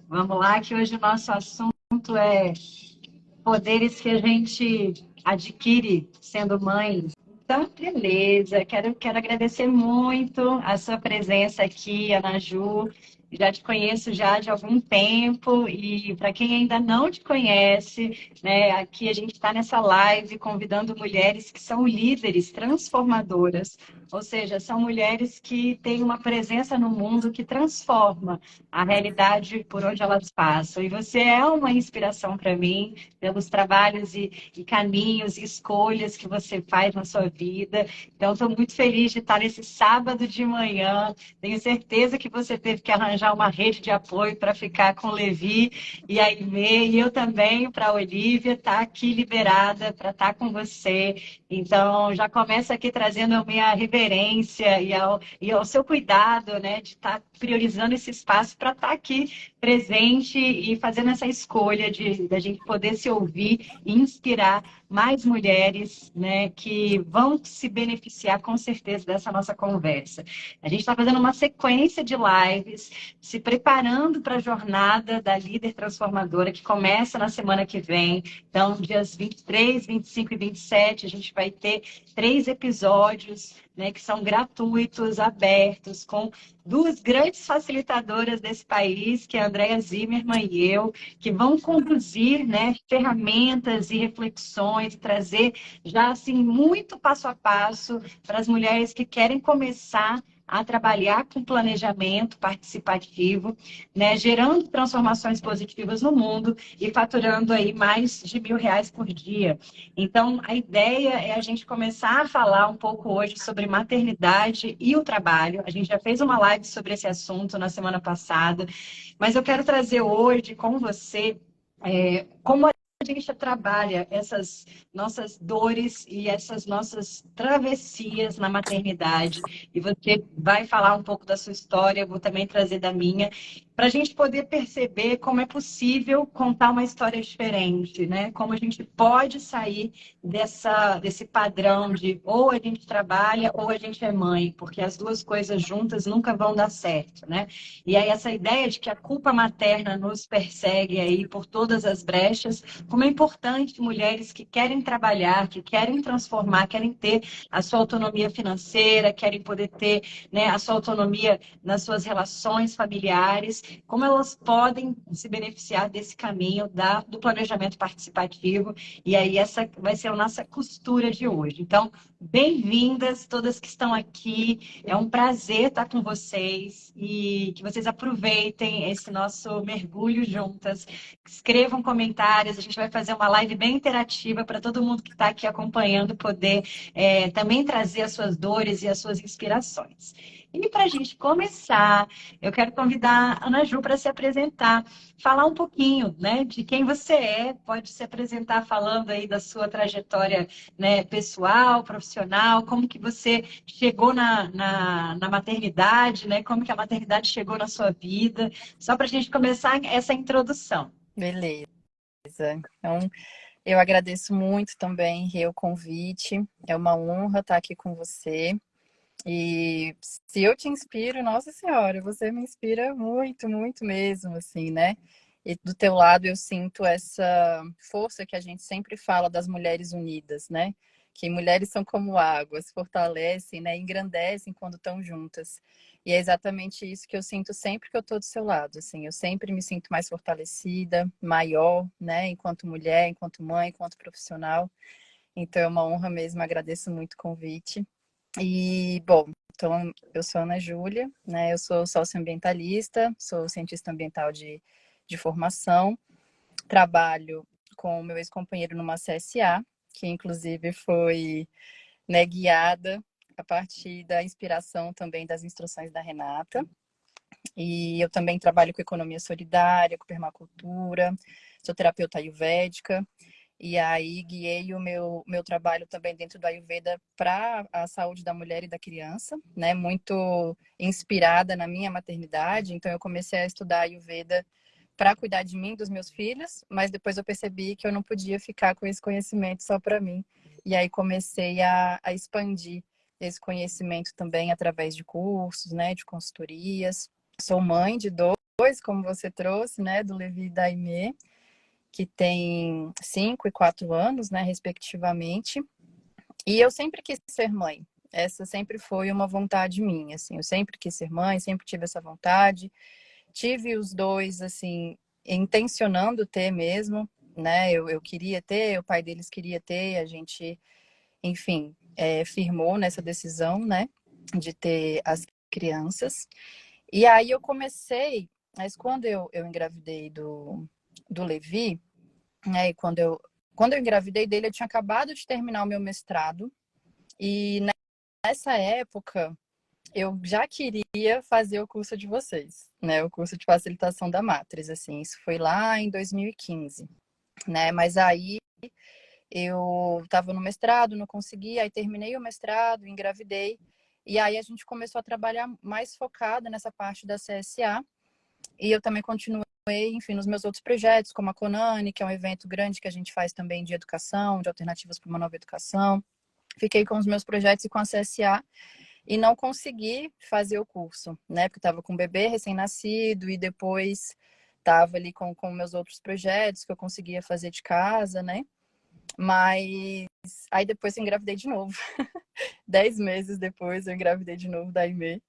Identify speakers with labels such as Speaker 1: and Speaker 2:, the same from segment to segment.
Speaker 1: Vamos lá, que hoje o nosso assunto é poderes que a gente adquire sendo mãe. Então, beleza, quero agradecer muito a sua presença aqui, Ana Ju. Já te conheço já de algum tempo e para quem ainda não te conhece, né, aqui a gente está nessa live convidando mulheres que são líderes transformadoras, ou seja, são mulheres que têm uma presença no mundo que transforma a realidade por onde elas passam. E você é uma inspiração para mim pelos trabalhos e caminhos e escolhas que você faz na sua vida. Então, estou muito feliz de estar nesse sábado de manhã. Tenho certeza que você teve que arranjar uma rede de apoio para ficar com o Levi e a Aimee, e eu também, para a Olivia, estar aqui liberada para estar com você. Então, já começo aqui trazendo a minha reverência e ao seu cuidado, né, de estar priorizando esse espaço para estar aqui presente e fazendo essa escolha de da gente poder se ouvir e inspirar mais mulheres, né, que vão se beneficiar com certeza dessa nossa conversa. A gente está fazendo uma sequência de lives, se preparando para a jornada da líder transformadora que começa na semana que vem. Então, dias 23, 25 e 27, a gente vai ter 3 episódios, né, que são gratuitos, abertos, com duas grandes facilitadoras desse país, que é a Andrea Zimmermann e eu, que vão conduzir, né, ferramentas e reflexões, trazer já assim muito passo a passo para as mulheres que querem começar a trabalhar com planejamento participativo, né, gerando transformações positivas no mundo e faturando aí mais de R$ 1.000 por dia. Então, a ideia é a gente começar a falar um pouco hoje sobre maternidade e o trabalho. A gente já fez uma live sobre esse assunto na semana passada, mas eu quero trazer hoje com você como a gente trabalha essas nossas dores e essas nossas travessias na maternidade. E você vai falar um pouco da sua história, eu vou também trazer da minha, para a gente poder perceber como é possível contar uma história diferente, né? Como a gente pode sair desse padrão de ou a gente trabalha ou a gente é mãe, porque as duas coisas juntas nunca vão dar certo, né? E aí essa ideia de que a culpa materna nos persegue aí por todas as brechas, como é importante mulheres que querem trabalhar, que querem transformar, querem ter a sua autonomia financeira, querem poder ter, né, a sua autonomia nas suas relações familiares, como elas podem se beneficiar desse caminho do planejamento participativo. E aí essa vai ser a nossa costura de hoje. Então, bem-vindas todas que estão aqui. É um prazer estar com vocês e que vocês aproveitem esse nosso mergulho juntas. Escrevam comentários, a gente vai fazer uma live bem interativa para todo mundo que está aqui acompanhando poder também trazer as suas dores e as suas inspirações. E para a gente começar, eu quero convidar a Ana Ju para se apresentar, falar um pouquinho, né, de quem você é, pode se apresentar falando aí da sua trajetória, né, pessoal, profissional, como que você chegou na maternidade, né, como que a maternidade chegou na sua vida, só para a gente começar essa introdução.
Speaker 2: Beleza. Então, eu agradeço muito também, Rê, o convite. É uma honra estar aqui com você. E se eu te inspiro, Nossa Senhora, você me inspira muito, muito mesmo, assim, né? E do teu lado eu sinto essa força que a gente sempre fala das mulheres unidas, né? Que mulheres são como águas, fortalecem, né? Engrandecem quando estão juntas. E é exatamente isso que eu sinto sempre que eu estou do seu lado, assim. Eu sempre me sinto mais fortalecida, maior, né? Enquanto mulher, enquanto mãe, enquanto profissional. Então é uma honra mesmo, agradeço muito o convite. E, bom, então eu sou Ana Júlia, né? Eu sou socioambientalista, sou cientista ambiental de formação, trabalho com o meu ex-companheiro numa CSA, que inclusive foi, né, guiada a partir da inspiração também das instruções da Renata. E eu também trabalho com economia solidária, com permacultura, sou terapeuta ayurvédica. E aí guiei o meu trabalho também dentro do Ayurveda para a saúde da mulher e da criança, né? Muito inspirada na minha maternidade. Então eu comecei a estudar Ayurveda para cuidar de mim, dos meus filhos, mas depois eu percebi que eu não podia ficar com esse conhecimento só para mim. E aí comecei a expandir esse conhecimento também através de cursos, né? De consultorias. Sou mãe de como você trouxe, né, do Levi e da Aimee, que tem 5 e 4 anos, né, respectivamente. E eu sempre quis ser mãe. Essa sempre foi uma vontade minha, assim. Eu sempre quis ser mãe, sempre tive essa vontade. Tive os dois, assim, intencionando ter mesmo, né? Eu queria ter, o pai deles queria ter, a gente, enfim, firmou nessa decisão, né? De ter as crianças. E aí eu comecei, mas quando eu engravidei do Levi, né? E quando eu engravidei dele, eu tinha acabado de terminar o meu mestrado. E nessa época, eu já queria fazer o curso de vocês, né? O curso de facilitação da Matrix, assim. Isso foi lá em 2015, né? Mas aí eu estava no mestrado, não consegui, aí terminei o mestrado, engravidei. E aí a gente começou a trabalhar mais focada nessa parte da CSA. E eu também continuei, enfim, nos meus outros projetos, como a Conani, que é um evento grande que a gente faz também de educação, de alternativas para uma nova educação. Fiquei com os meus projetos e com a CSA e não consegui fazer o curso, né? Porque estava com um bebê recém-nascido e depois estava ali com meus outros projetos que eu conseguia fazer de casa, né? Mas aí depois eu engravidei de novo. 10 meses depois eu engravidei de novo da Aimee,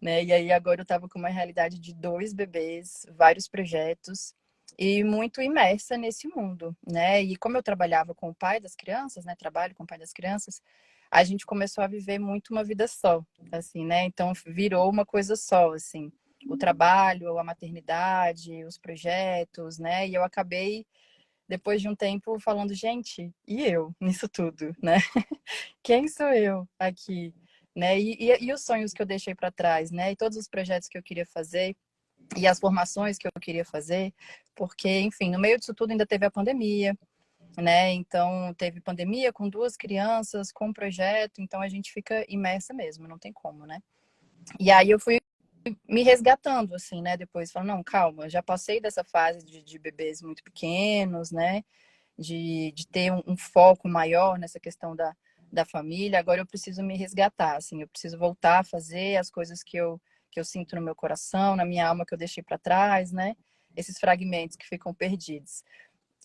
Speaker 2: né? E aí agora eu estava com uma realidade de 2 bebês, vários projetos e muito imersa nesse mundo, né? E como eu trabalhava com o pai das crianças, né? Trabalho com o pai das crianças, a gente começou a viver muito uma vida só, assim, né? Então virou uma coisa só, assim, o trabalho, a maternidade, os projetos, né? E eu acabei depois de um tempo falando, gente, e eu nisso tudo, né? Quem sou eu aqui? Né? E os sonhos que eu deixei para trás, né? E todos os projetos que eu queria fazer e as formações que eu queria fazer, porque, enfim, no meio disso tudo ainda teve a pandemia, né? Então, teve pandemia com 2 crianças, com um projeto, então a gente fica imersa mesmo, não tem como, né? E aí eu fui me resgatando, assim, né? Depois, falando, não, calma, já passei dessa fase de bebês muito pequenos, né? De ter um foco maior nessa questão da família, agora eu preciso me resgatar, assim, eu preciso voltar a fazer as coisas que eu sinto no meu coração, na minha alma que eu deixei para trás, né? Esses fragmentos que ficam perdidos.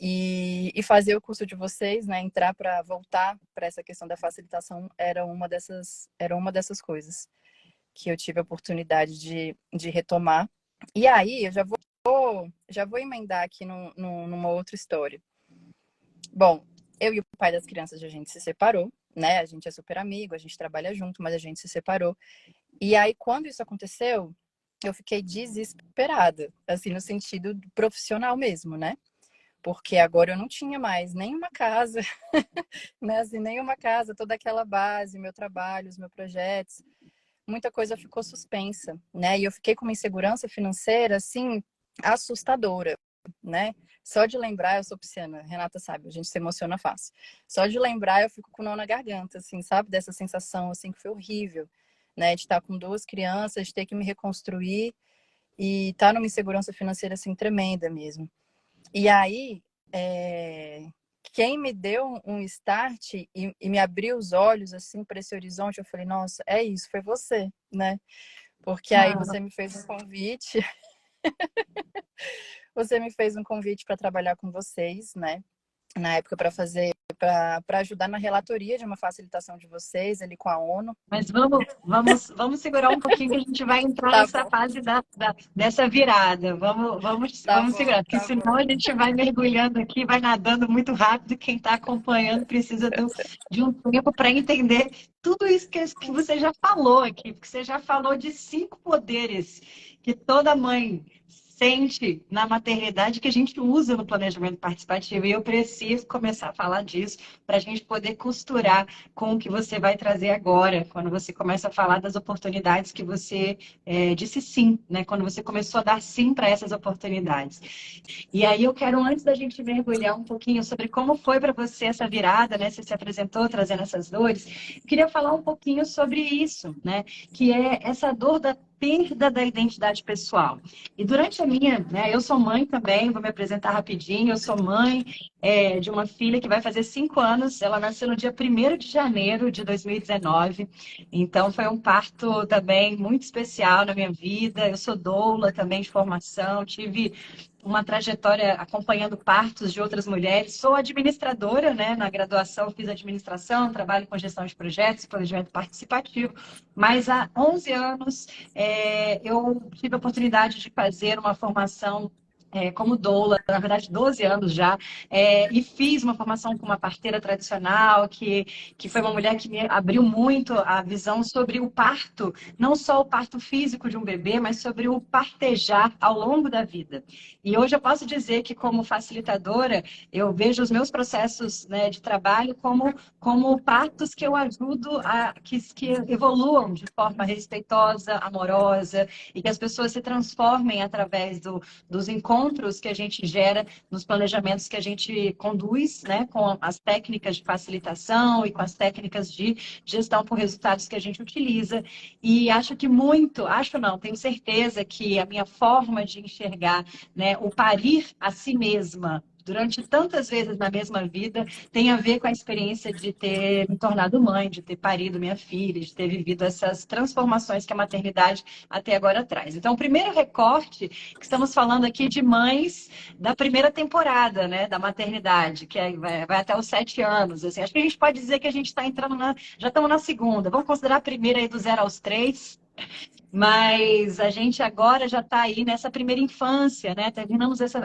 Speaker 2: E fazer o curso de vocês, né? Entrar para voltar para essa questão da facilitação era uma dessas coisas que eu tive a oportunidade de retomar. E aí eu já vou emendar aqui numa outra história. Bom, eu e o pai das crianças a gente se separou, né? A gente é super amigo, a gente trabalha junto, mas a gente se separou. E aí quando isso aconteceu, eu fiquei desesperada, assim, no sentido profissional mesmo, né? Porque agora eu não tinha mais nenhuma casa, né? Assim, nenhuma casa, toda aquela base, meu trabalho, os meus projetos, muita coisa ficou suspensa, né? E eu fiquei com uma insegurança financeira, assim, assustadora, né? Só de lembrar, eu sou pisciana, Renata sabe, a gente se emociona fácil. Só de lembrar, eu fico com nó na garganta, assim, sabe? Dessa sensação, assim, que foi horrível, né? De estar com 2 crianças, de ter que me reconstruir e estar numa insegurança financeira, assim, tremenda mesmo. E aí, quem me deu um start e me abriu os olhos assim para esse horizonte, eu falei, nossa, é isso, foi você, né? Porque aí
Speaker 1: Ah,
Speaker 2: você me fez um convite, você me fez um convite para trabalhar com vocês, né? Na época para fazer, para ajudar na relatoria de uma facilitação de vocês ali com a ONU.
Speaker 1: mas vamos segurar um pouquinho que a gente vai entrar
Speaker 2: Tá
Speaker 1: nessa
Speaker 2: bom,
Speaker 1: fase dessa virada.
Speaker 2: tá
Speaker 1: Vamos
Speaker 2: bom,
Speaker 1: segurar, porque
Speaker 2: tá
Speaker 1: senão a
Speaker 2: bom.
Speaker 1: gente vai mergulhando aqui, vai nadando muito rápido. Quem está acompanhando precisa de um tempo para entender tudo isso que você já falou aqui, porque você já falou de 5 poderes que toda mãe sente na maternidade que a gente usa no planejamento participativo. E eu preciso começar a falar disso para a gente poder costurar com o que você vai trazer agora, quando você começa a falar das oportunidades que você disse sim, né? Quando você começou a dar sim para essas oportunidades. E aí eu quero, antes da gente mergulhar um pouquinho sobre como foi para você essa virada, né? Você se apresentou trazendo essas dores, eu queria falar um pouquinho sobre isso, né? Que é essa dor perda da identidade pessoal. E durante a minha, né, eu sou mãe também, vou me apresentar rapidinho, eu sou mãe de uma filha que vai fazer 5 anos, ela nasceu no dia 1º de janeiro de 2019, então foi um parto também muito especial na minha vida, eu sou doula também de formação, tive uma trajetória acompanhando partos de outras mulheres. Sou administradora, né? Na graduação fiz administração, trabalho com gestão de projetos, planejamento participativo, mas há 11 anos eu tive a oportunidade de fazer uma formação como doula, na verdade 12 anos já, e fiz uma formação com uma parteira tradicional, que foi uma mulher que me abriu muito a visão sobre o parto, não só o parto físico de um bebê, mas sobre o partejar ao longo da vida. E hoje eu posso dizer que, como facilitadora, eu vejo os meus processos, né, de trabalho como partos que eu ajudo a que evoluam de forma respeitosa, amorosa, e que as pessoas se transformem através dos encontros que a gente gera, nos planejamentos que a gente conduz, né, com as técnicas de facilitação e com as técnicas de gestão por resultados que a gente utiliza. E acho não, tenho certeza que a minha forma de enxergar, né, o parir a si mesma durante tantas vezes na mesma vida tem a ver com a experiência de ter me tornado mãe, de ter parido minha filha, de ter vivido essas transformações que a maternidade até agora traz. Então, o primeiro recorte, que estamos falando aqui de mães da primeira temporada, né, da maternidade, que vai até os 7 anos. Assim, acho que a gente pode dizer que a gente está entrando já estamos na segunda. Vamos considerar a primeira aí do 0 aos 3. Mas a gente agora já está aí nessa primeira infância, né?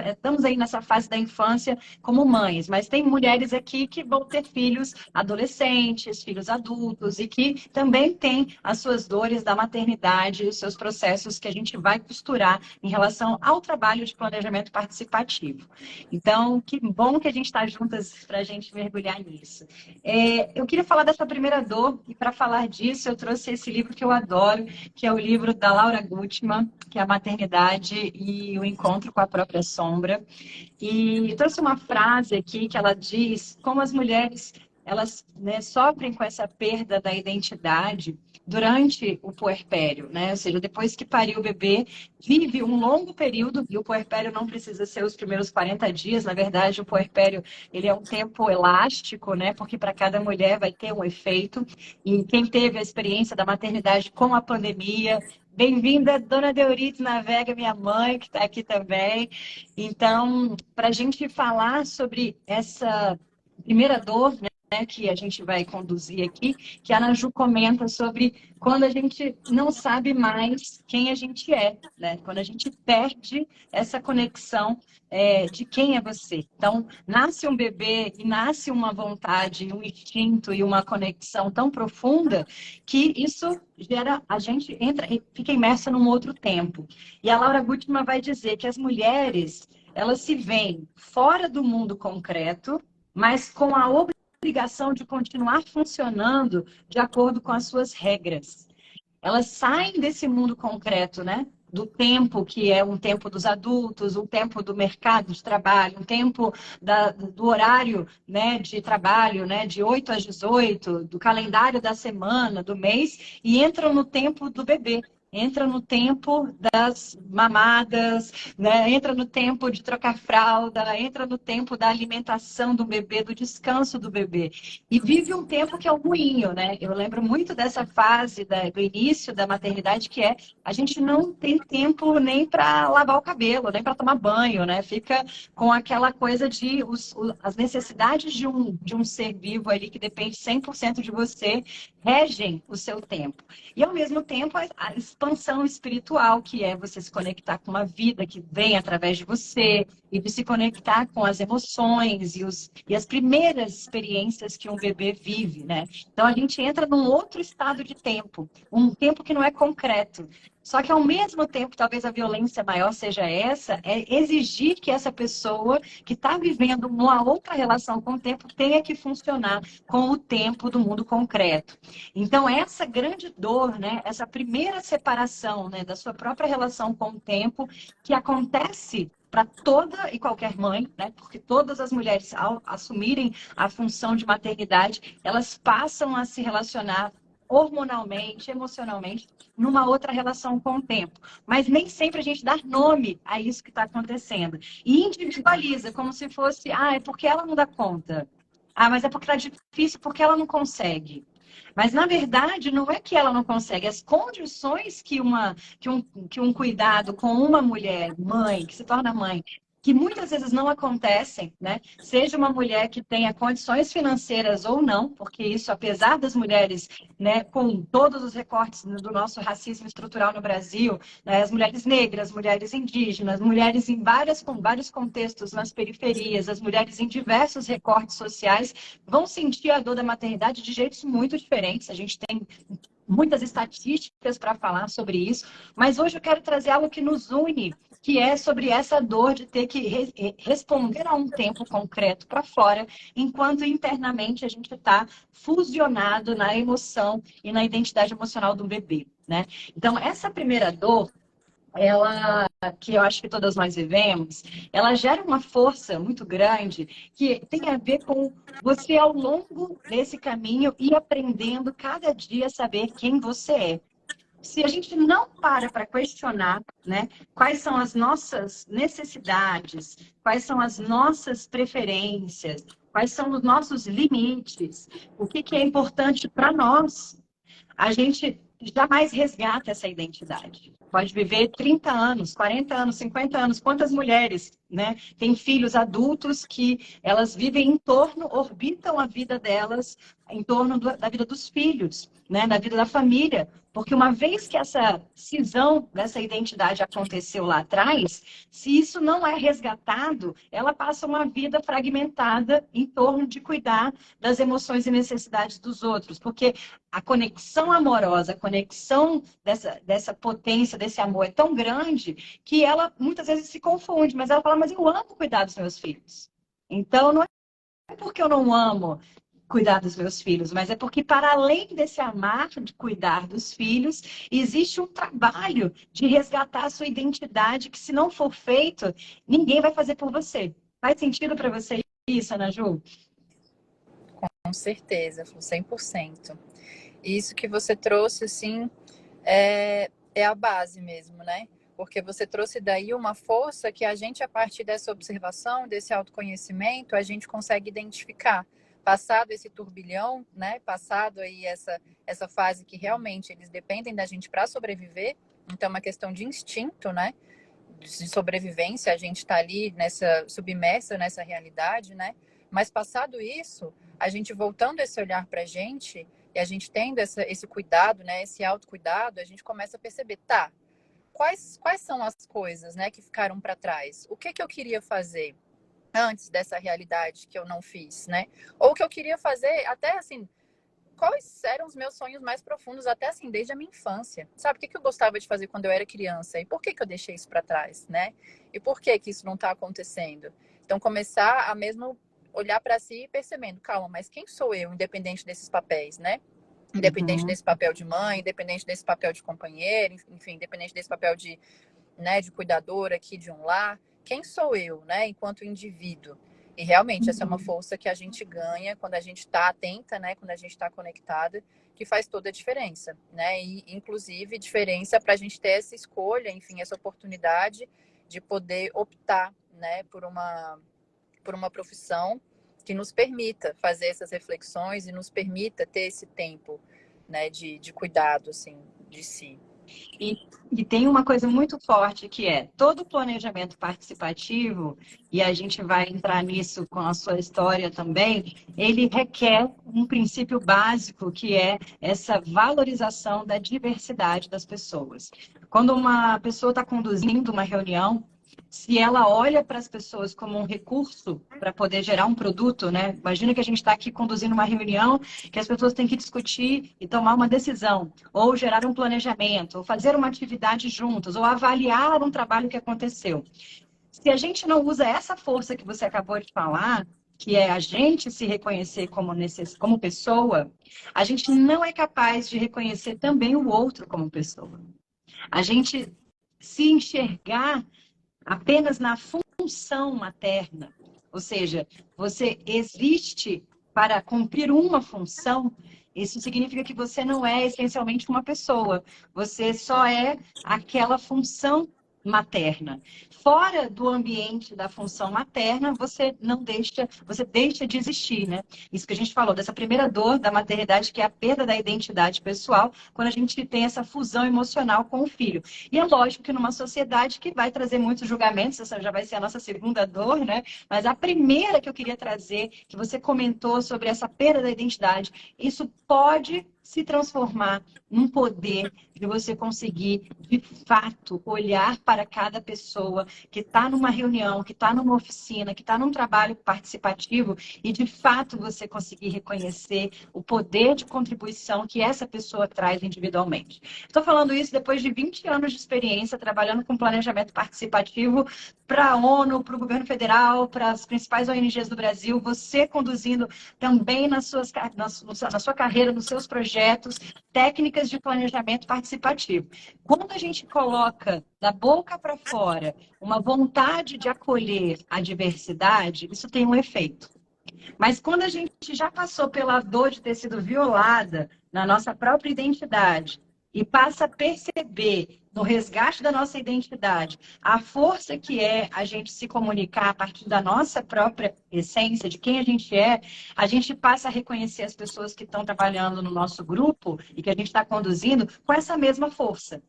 Speaker 1: Estamos aí nessa fase da infância como mães, mas tem mulheres aqui que vão ter filhos adolescentes, filhos adultos, e que também têm as suas dores da maternidade, os seus processos que a gente vai costurar em relação ao trabalho de planejamento participativo. Então, que bom que a gente está juntas para a gente mergulhar nisso. Eu queria falar dessa primeira dor, e para falar disso, eu trouxe esse livro que eu adoro, que é o livro da Laura Gutman, que é a maternidade e o encontro com a própria sombra. E trouxe uma frase aqui que ela diz como as mulheres elas, né, sofrem com essa perda da identidade durante o puerpério, né? Ou seja, depois que pariu o bebê, vive um longo período, e o puerpério não precisa ser os primeiros 40 dias, na verdade, o puerpério ele é um tempo elástico, né? Porque para cada mulher vai ter um efeito, e quem teve a experiência da maternidade com a pandemia, bem-vinda, Dona Deurite Navega, minha mãe, que está aqui também. Então, para a gente falar sobre essa primeira dor, né, que a gente vai conduzir aqui, que a Ana Ju comenta sobre quando a gente não sabe mais quem a gente é, né? Quando a gente perde essa conexão de quem é você. Então, nasce um bebê e nasce uma vontade, um instinto e uma conexão tão profunda que isso gera, a gente entra e fica imersa num outro tempo. E a Laura Gutman vai dizer que as mulheres, elas se veem fora do mundo concreto, mas com a obrigação de continuar funcionando de acordo com as suas regras. Elas saem desse mundo concreto, né? Do tempo que é um tempo dos adultos, um tempo do mercado de trabalho, um tempo do horário, né, de trabalho, né, de 8 às 18, do calendário da semana, do mês, e entram no tempo do bebê. Entra no tempo das mamadas, né? Entra no tempo de trocar fralda, entra no tempo da alimentação do bebê, do descanso do bebê. E vive um tempo que é o moinho, né? Eu lembro muito dessa fase do início da maternidade, que é a gente não tem tempo nem para lavar o cabelo, nem para tomar banho, né? Fica com aquela coisa de as necessidades de um ser vivo ali que depende 100% de você, regem o seu tempo. E, ao mesmo tempo, a expansão espiritual, que é você se conectar com uma vida que vem através de você e de se conectar com as emoções e as primeiras experiências que um bebê vive, né? Então, a gente entra num outro estado de tempo, um tempo que não é concreto. Só que, ao mesmo tempo, talvez a violência maior seja essa, é exigir que essa pessoa que está vivendo uma outra relação com o tempo tenha que funcionar com o tempo do mundo concreto. Então, essa grande dor, né, essa primeira separação, né, da sua própria relação com o tempo, que acontece para toda e qualquer mãe, né, porque todas as mulheres, ao assumirem a função de maternidade, elas passam a se relacionar hormonalmente, emocionalmente, numa outra relação com o tempo. Mas nem sempre a gente dá nome a isso que está acontecendo. E individualiza, como se fosse, é porque ela não dá conta. Mas é porque está difícil, porque ela não consegue. Mas, na verdade, não é que ela não consegue. As condições que um cuidado com uma mulher, mãe, que se torna mãe, que muitas vezes não acontecem, né? Seja uma mulher que tenha condições financeiras ou não, porque isso, apesar das mulheres, né, com todos os recortes do nosso racismo estrutural no Brasil, né, as mulheres negras, mulheres indígenas, mulheres com vários contextos nas periferias, as mulheres em diversos recortes sociais, vão sentir a dor da maternidade de jeitos muito diferentes. A gente tem muitas estatísticas para falar sobre isso, mas hoje eu quero trazer algo que nos une, que é sobre essa dor de ter que responder a um tempo concreto para fora, enquanto internamente a gente está fusionado na emoção e na identidade emocional do bebê, né? Então, essa primeira dor, ela, que eu acho que todas nós vivemos, ela gera uma força muito grande que tem a ver com você, ao longo desse caminho, ir aprendendo cada dia a saber quem você é. Se a gente não para questionar, né, quais são as nossas necessidades, quais são as nossas preferências, quais são os nossos limites, o que é importante para nós, a gente jamais resgata essa identidade. Pode viver 30 anos, 40 anos, 50 anos. Quantas mulheres, né, têm filhos adultos que elas vivem em torno, orbitam a vida delas em torno da vida dos filhos, né, da vida da família. Porque uma vez que essa cisão dessa identidade aconteceu lá atrás, se isso não é resgatado, ela passa uma vida fragmentada em torno de cuidar das emoções e necessidades dos outros. Porque a conexão amorosa, a conexão dessa potência, desse amor é tão grande que ela muitas vezes se confunde, mas ela fala, mas eu amo cuidar dos meus filhos. Então, não é porque eu não amo cuidar dos meus filhos, mas é porque, para além desse amar de cuidar dos filhos, existe um trabalho de resgatar a sua identidade que, se não for feito, ninguém vai fazer por você. Faz sentido para você isso, Ana Ju?
Speaker 2: Com certeza, 100%. Isso que você trouxe, assim, é a base mesmo, né? Porque você trouxe daí uma força que a gente, a partir dessa observação, desse autoconhecimento, a gente consegue identificar. Passado esse turbilhão, né? Passado aí essa fase que realmente eles dependem da gente para sobreviver, então é uma questão de instinto, né? De sobrevivência, a gente está ali submersa nessa realidade, né? Mas passado isso, a gente voltando esse olhar para a gente e a gente tendo esse cuidado, né? Esse autocuidado, a gente começa a perceber, tá? Quais são as coisas, né, que ficaram para trás? O que eu queria fazer antes dessa realidade que eu não fiz, né? Ou o que eu queria fazer até assim, quais eram os meus sonhos mais profundos, até assim, desde a minha infância? Sabe, o que eu gostava de fazer quando eu era criança? E por que eu deixei isso para trás, né? E por que isso não está acontecendo? Então, começar a mesmo olhar para si e percebendo, calma, mas quem sou eu, independente desses papéis, né? Independente desse papel de mãe, independente desse papel de companheira, enfim, independente desse papel de, né, de cuidadora aqui de um lar, quem sou eu, né, enquanto indivíduo? E realmente essa é uma força que a gente ganha quando a gente está atenta, né, quando a gente está conectada, que faz toda a diferença, né, e inclusive diferença para a gente ter essa escolha, enfim, essa oportunidade de poder optar, né, por uma profissão que nos permita fazer essas reflexões e nos permita ter esse tempo, né, de cuidado, assim, de si.
Speaker 1: E tem uma coisa muito forte que é todo planejamento participativo, e a gente vai entrar nisso com a sua história também, ele requer um princípio básico que é essa valorização da diversidade das pessoas. Quando uma pessoa está conduzindo uma reunião, se ela olha para as pessoas como um recurso para poder gerar um produto, né? Imagina que a gente está aqui conduzindo uma reunião que as pessoas têm que discutir e tomar uma decisão, ou gerar um planejamento, ou fazer uma atividade juntos, ou avaliar um trabalho que aconteceu. Se a gente não usa essa força que você acabou de falar, que é a gente se reconhecer como pessoa, a gente não é capaz de reconhecer também o outro como pessoa. A gente se enxergar apenas na função materna, ou seja, você existe para cumprir uma função, Isso significa que você não é essencialmente uma pessoa, você só é aquela função materna. Fora do ambiente da função materna, você deixa de existir, né? Isso que a gente falou, dessa primeira dor da maternidade, que é a perda da identidade pessoal, quando a gente tem essa fusão emocional com o filho. E é lógico que numa sociedade que vai trazer muitos julgamentos, essa já vai ser a nossa segunda dor, né? Mas a primeira que eu queria trazer, que você comentou sobre essa perda da identidade, isso pode se transformar num poder de você conseguir, de fato, olhar para cada pessoa que está numa reunião, que está numa oficina, que está num trabalho participativo e, de fato, você conseguir reconhecer o poder de contribuição que essa pessoa traz individualmente. Estou falando isso depois de 20 anos de experiência trabalhando com planejamento participativo para a ONU, para o governo federal, para as principais ONGs do Brasil, você conduzindo também na sua carreira, nos seus projetos, técnicas de planejamento participativo. Quando a gente coloca da boca para fora uma vontade de acolher a diversidade, isso tem um efeito. Mas quando a gente já passou pela dor de ter sido violada na nossa própria identidade e passa a perceber no resgate da nossa identidade a força que é a gente se comunicar a partir da nossa própria essência, de quem a gente passa a reconhecer as pessoas que estão trabalhando no nosso grupo e que a gente está conduzindo com essa mesma força.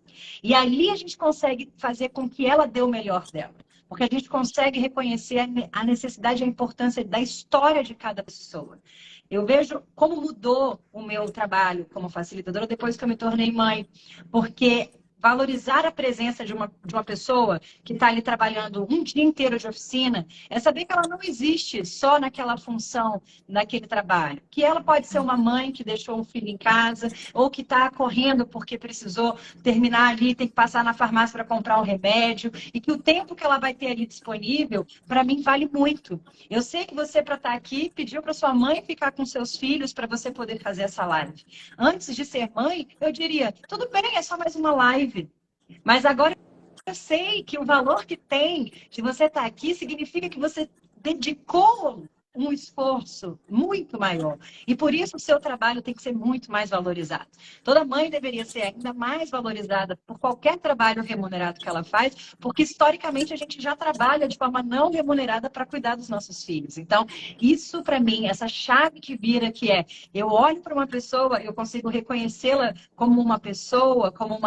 Speaker 1: E ali a gente consegue fazer com que ela dê o melhor dela. Porque a gente consegue reconhecer a necessidade e a importância da história de cada pessoa. Eu vejo como mudou o meu trabalho como facilitadora depois que eu me tornei mãe. Porque valorizar a presença de uma pessoa que está ali trabalhando um dia inteiro de oficina é saber que ela não existe só naquela função, naquele trabalho. Que ela pode ser uma mãe que deixou um filho em casa ou que está correndo porque precisou terminar ali, tem que passar na farmácia para comprar um remédio e que o tempo que ela vai ter ali disponível, para mim, vale muito. Eu sei que você, para estar aqui, pediu para sua mãe ficar com seus filhos para você poder fazer essa live. Antes de ser mãe, eu diria, tudo bem, é só mais uma live. Mas agora eu sei que o valor que tem de você estar aqui significa que você dedicou um esforço muito maior. E por isso o seu trabalho tem que ser muito mais valorizado. Toda mãe deveria ser ainda mais valorizada por qualquer trabalho remunerado que ela faz, porque historicamente a gente já trabalha de forma não remunerada para cuidar dos nossos filhos. Então, isso para mim, essa chave que vira que é, eu olho para uma pessoa, eu consigo reconhecê-la como uma pessoa, como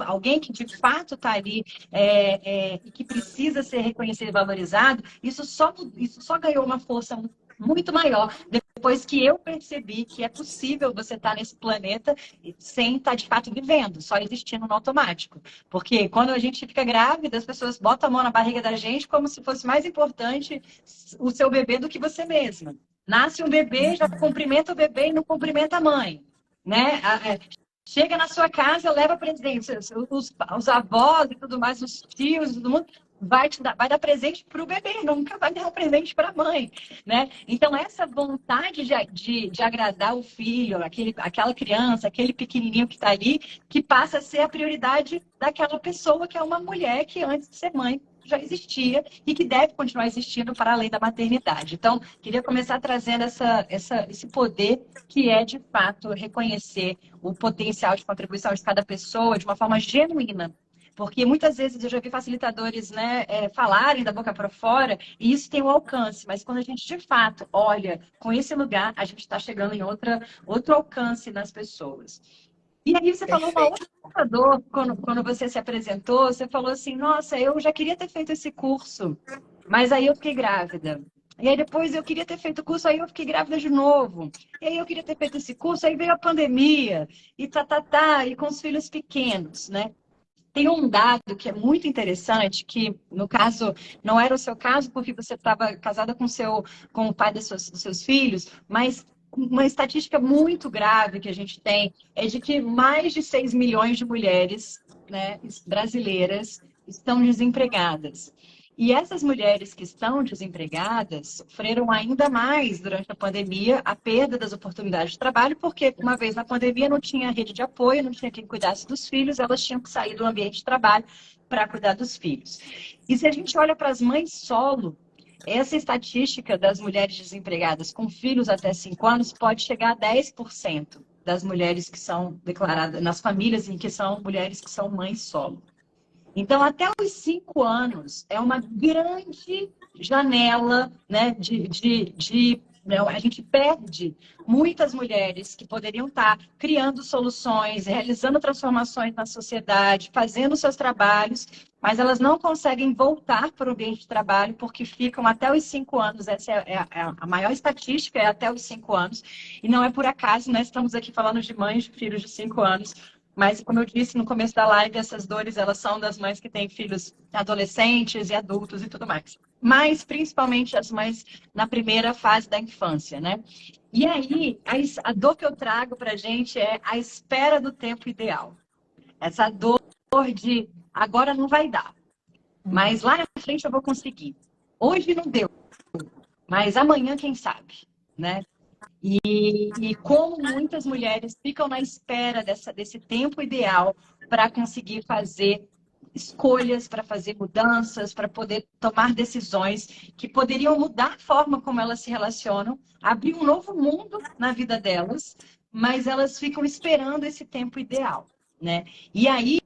Speaker 1: alguém que de fato está ali e que precisa ser reconhecido e valorizado, isso só ganhou uma força muito maior depois que eu percebi que é possível você estar nesse planeta sem estar de fato vivendo, só existindo no automático. Porque quando a gente fica grávida, as pessoas botam a mão na barriga da gente como se fosse mais importante o seu bebê do que você mesma. Nasce um bebê, já cumprimenta o bebê e não cumprimenta a mãe, né? Chega na sua casa, leva presente, os avós e tudo mais, os tios, todo mundo vai dar presente para o bebê, nunca vai dar presente para a mãe, né? Então, essa vontade de agradar o filho, aquela criança, aquele pequenininho que está ali, que passa a ser a prioridade daquela pessoa que é uma mulher que antes de ser mãe já existia e que deve continuar existindo para além da maternidade. Então, queria começar trazendo esse poder que é, de fato, reconhecer o potencial de contribuição de cada pessoa de uma forma genuína. Porque muitas vezes eu já vi facilitadores, né, falarem da boca para fora e isso tem um alcance, mas quando a gente de fato olha com esse lugar, a gente está chegando em outro alcance nas pessoas. E aí você falou uma outra dor, quando você se apresentou, você falou assim, nossa, eu já queria ter feito esse curso, mas aí eu fiquei grávida. E aí depois eu queria ter feito o curso, aí eu fiquei grávida de novo. E aí eu queria ter feito esse curso, aí veio a pandemia, e e com os filhos pequenos, né? Tem um dado que é muito interessante, que no caso, não era o seu caso, porque você estava casada com o pai dos seus filhos, mas uma estatística muito grave que a gente tem é de que mais de 6 milhões de mulheres, né, brasileiras estão desempregadas. E essas mulheres que estão desempregadas sofreram ainda mais durante a pandemia a perda das oportunidades de trabalho, porque uma vez na pandemia não tinha rede de apoio, não tinha quem cuidasse dos filhos, elas tinham que sair do ambiente de trabalho para cuidar dos filhos. E se a gente olha para as mães solo, essa estatística das mulheres desempregadas com filhos até 5 anos pode chegar a 10% das mulheres que são declaradas, nas famílias em que são mulheres que são mães solo. Então, até os 5 anos é uma grande janela, né, né, a gente perde muitas mulheres que poderiam estar criando soluções, realizando transformações na sociedade, fazendo seus trabalhos, mas elas não conseguem voltar para o ambiente de trabalho porque ficam até os 5 anos. Essa é a maior estatística, é até os 5 anos. E não é por acaso, nós estamos aqui falando de mães de filhos de 5 anos, mas, como eu disse no começo da live, essas dores, elas são das mães que têm filhos adolescentes e adultos e tudo mais. Mas, principalmente, as mães na primeira fase da infância, né? E aí, a dor que eu trago para a gente é a espera do tempo ideal. Essa dor de agora não vai dar, mas lá na frente eu vou conseguir. Hoje não deu, mas amanhã quem sabe, né? E como muitas mulheres ficam na espera desse tempo ideal para conseguir fazer escolhas, para fazer mudanças, para poder tomar decisões que poderiam mudar a forma como elas se relacionam, abrir um novo mundo na vida delas, mas elas ficam esperando esse tempo ideal, né? E aí,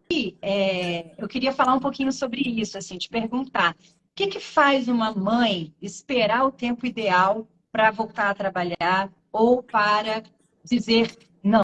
Speaker 1: eu queria falar um pouquinho sobre isso, assim, te perguntar, o que que faz uma mãe esperar o tempo ideal para voltar a trabalhar ou para dizer, não,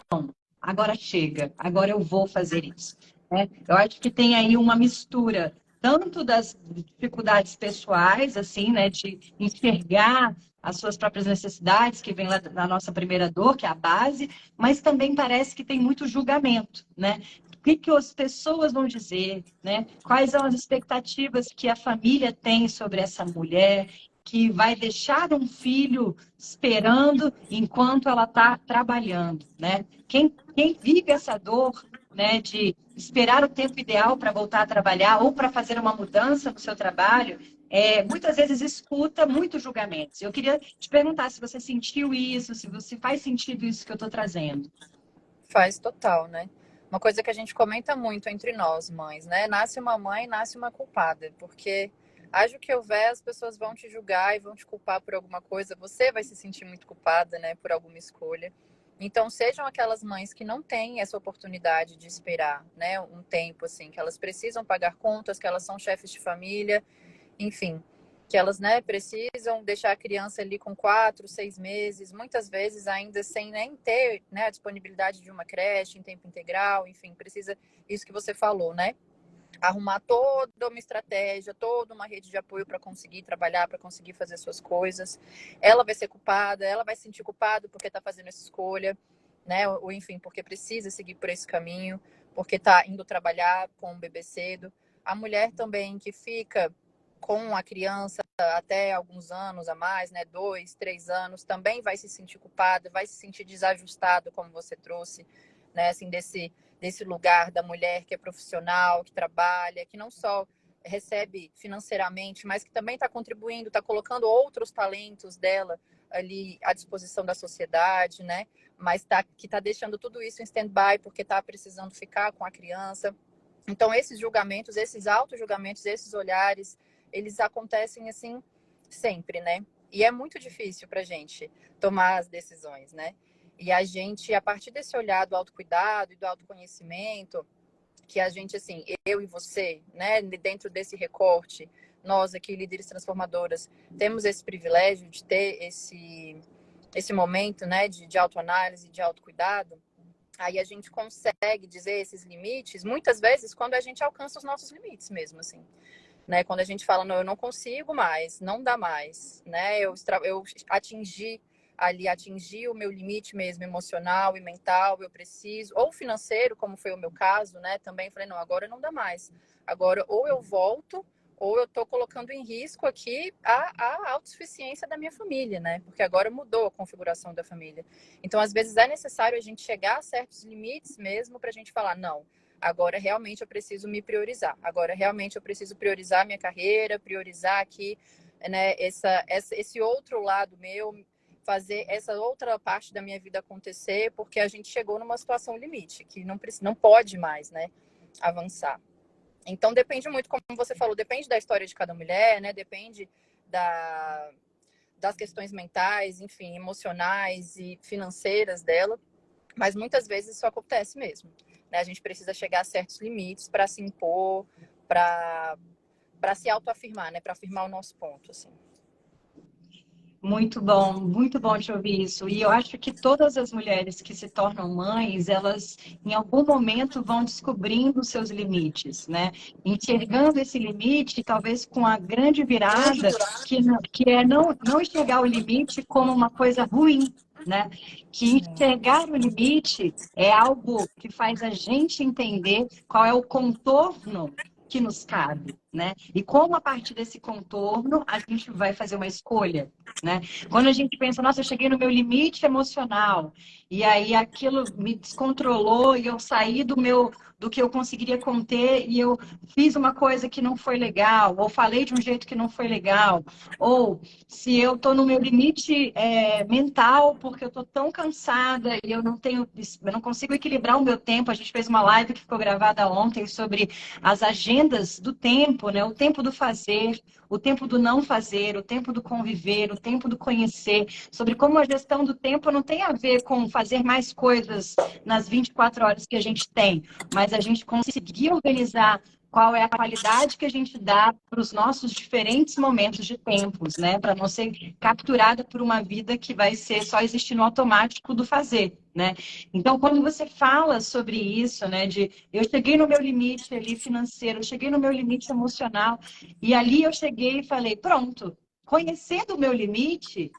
Speaker 1: agora chega, agora eu vou fazer isso, né? Eu acho que tem aí uma mistura tanto das dificuldades pessoais, assim, né, de enxergar as suas próprias necessidades, que vem lá da nossa primeira dor, que é a base, mas também parece que tem muito julgamento, né? O que que as pessoas vão dizer, né? Quais são as expectativas que a família tem sobre essa mulher, que vai deixar um filho esperando enquanto ela está trabalhando, né? Quem vive essa dor, né, de esperar o tempo ideal para voltar a trabalhar ou para fazer uma mudança no seu trabalho, muitas vezes escuta muitos julgamentos. Eu queria te perguntar se você sentiu isso, se faz sentido isso que eu estou trazendo.
Speaker 2: Faz total, né? Uma coisa que a gente comenta muito entre nós, mães, né? Nasce uma mãe, nasce uma culpada, porque haja o que houver, as pessoas vão te julgar e vão te culpar por alguma coisa, você vai se sentir muito culpada, né, por alguma escolha. Então, sejam aquelas mães que não têm essa oportunidade de esperar, né, um tempo assim, que elas precisam pagar contas, que elas são chefes de família, enfim, que elas, né, precisam deixar a criança ali com 4, 6 meses, muitas vezes ainda sem nem ter, né, a disponibilidade de uma creche em tempo integral, enfim, precisa, isso que você falou, né, arrumar toda uma estratégia, toda uma rede de apoio para conseguir trabalhar, para conseguir fazer suas coisas. Ela vai ser culpada, ela vai se sentir culpada porque está fazendo essa escolha, né, ou enfim, porque precisa seguir por esse caminho, porque está indo trabalhar com um bebê cedo. A mulher também que fica com a criança até alguns anos a mais, né, 2, 3 anos, também vai se sentir culpada, vai se sentir desajustado, como você trouxe, né, assim, desse lugar da mulher que é profissional, que trabalha, que não só recebe financeiramente, mas que também está contribuindo, está colocando outros talentos dela ali à disposição da sociedade, né, mas que está deixando tudo isso em stand-by porque está precisando ficar com a criança. Então, esses julgamentos, esses auto-julgamentos, esses olhares, eles acontecem assim sempre, né? E é muito difícil para a gente tomar as decisões, né? E a gente, a partir desse olhar do autocuidado e do autoconhecimento, que a gente, assim, eu e você, né, dentro desse recorte, nós aqui, líderes transformadoras, temos esse privilégio de ter esse momento, né, de autoanálise, de autocuidado. Aí a gente consegue dizer esses limites, muitas vezes, quando a gente alcança os nossos limites mesmo, assim. Né? Quando a gente fala, não, eu não consigo mais, não dá mais, né? Eu atingi o meu limite mesmo emocional e mental, eu preciso, ou financeiro, como foi o meu caso, né? Também falei, não, agora não dá mais. Agora, ou eu volto, ou eu estou colocando em risco aqui a autossuficiência da minha família, né? Porque agora mudou a configuração da família. Então, às vezes, é necessário a gente chegar a certos limites mesmo para a gente falar, não, agora realmente eu preciso me priorizar. Agora realmente eu preciso priorizar minha carreira, priorizar aqui, né, esse outro lado meu, fazer essa outra parte da minha vida acontecer, porque a gente chegou numa situação limite, que não pode mais, né, avançar. Então depende muito, como você falou, depende da história de cada mulher, né? Depende da, das questões mentais, enfim, emocionais e financeiras dela, mas muitas vezes isso acontece mesmo, né? A gente precisa chegar a certos limites para se impor, para se autoafirmar, né? Para afirmar o nosso ponto, assim.
Speaker 1: Muito bom te ouvir isso. E eu acho que todas as mulheres que se tornam mães, elas em algum momento vão descobrindo os seus limites, né? Enxergando esse limite, talvez com a grande virada, que é não enxergar o limite como uma coisa ruim, né? Que enxergar o limite é algo que faz a gente entender qual é o contorno que nos cabe, né? E como a partir desse contorno a gente vai fazer uma escolha, né? Quando a gente pensa, nossa, eu cheguei no meu limite emocional, e aí aquilo me descontrolou e eu saí do que eu conseguiria conter e eu fiz uma coisa que não foi legal, ou falei de um jeito que não foi legal, ou se eu estou no meu limite mental porque eu estou tão cansada e eu não consigo equilibrar o meu tempo. A gente fez uma live que ficou gravada ontem sobre as agendas do tempo, né? O tempo do fazer, o tempo do não fazer, o tempo do conviver, o tempo do conhecer, sobre como a gestão do tempo não tem a ver com fazer mais coisas nas 24 horas que a gente tem, mas a gente conseguir organizar qual é a qualidade que a gente dá para os nossos diferentes momentos de tempos, né? Para não ser capturada por uma vida que vai ser só existir no automático do fazer, né? Então, quando você fala sobre isso, né, de eu cheguei no meu limite ali financeiro, eu cheguei no meu limite emocional, e ali eu cheguei e falei, pronto, conhecendo o meu limite,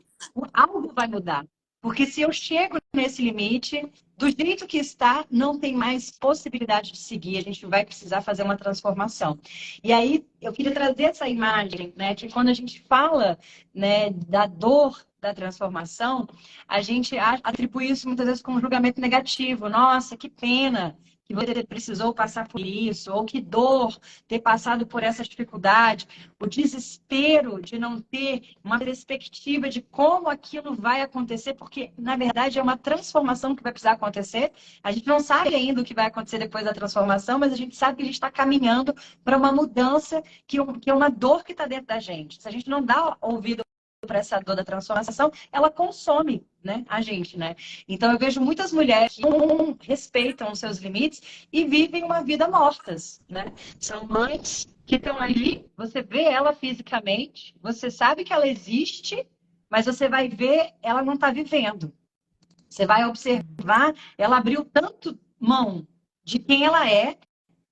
Speaker 1: algo vai mudar. Porque se eu chego nesse limite, do jeito que está, não tem mais possibilidade de seguir. A gente vai precisar fazer uma transformação. E aí, eu queria trazer essa imagem, né, que quando a gente fala, né, da dor da transformação, a gente atribui isso muitas vezes como um julgamento negativo. Nossa, que pena que você precisou passar por isso, ou que dor ter passado por essa dificuldade, o desespero de não ter uma perspectiva de como aquilo vai acontecer, porque, na verdade, é uma transformação que vai precisar acontecer. A gente não sabe ainda o que vai acontecer depois da transformação, mas a gente sabe que a gente está caminhando para uma mudança que é uma dor que está dentro da gente. Se a gente não dá ouvido para essa dor da transformação, ela consome, né, a gente, né? Então eu vejo muitas mulheres que não respeitam os seus limites e vivem uma vida mortas, né? São mães que estão ali, você vê ela fisicamente, você sabe que ela existe, mas você vai ver, ela não está vivendo. Você vai observar, ela abriu tanto mão de quem ela é,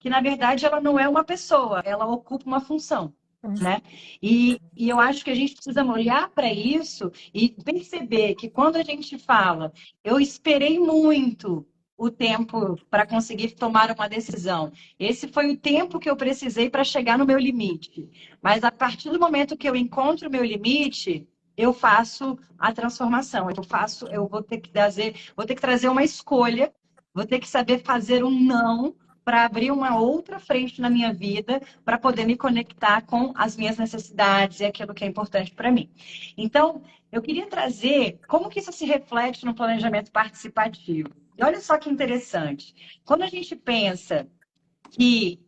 Speaker 1: que na verdade ela não é uma pessoa, ela ocupa uma função. Né? E eu acho que a gente precisa olhar para isso e perceber que quando a gente fala, eu esperei muito o tempo para conseguir tomar uma decisão. Esse foi o tempo que eu precisei para chegar no meu limite. Mas a partir do momento que eu encontro o meu limite, eu faço a transformação. Eu vou ter que trazer uma escolha, vou ter que saber fazer um não para abrir uma outra frente na minha vida, para poder me conectar com as minhas necessidades e aquilo que é importante para mim. Então, eu queria trazer como que isso se reflete no planejamento participativo. E olha só que interessante. Quando a gente pensa que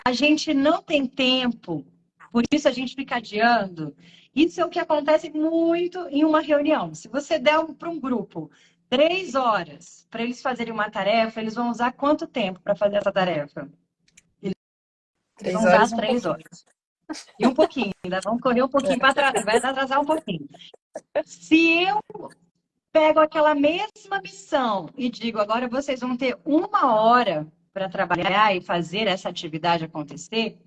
Speaker 1: a gente não tem tempo, por isso a gente fica adiando, isso é o que acontece muito em uma reunião. Se você der para um grupo 3 horas para eles fazerem uma tarefa, eles vão usar quanto tempo para fazer essa tarefa? Eles vão usar as 3 horas. E um pouquinho, ainda vão correr um pouquinho para trás, vai atrasar um pouquinho. Se eu pego aquela mesma missão e digo, agora vocês vão ter 1 hora para trabalhar e fazer essa atividade acontecer,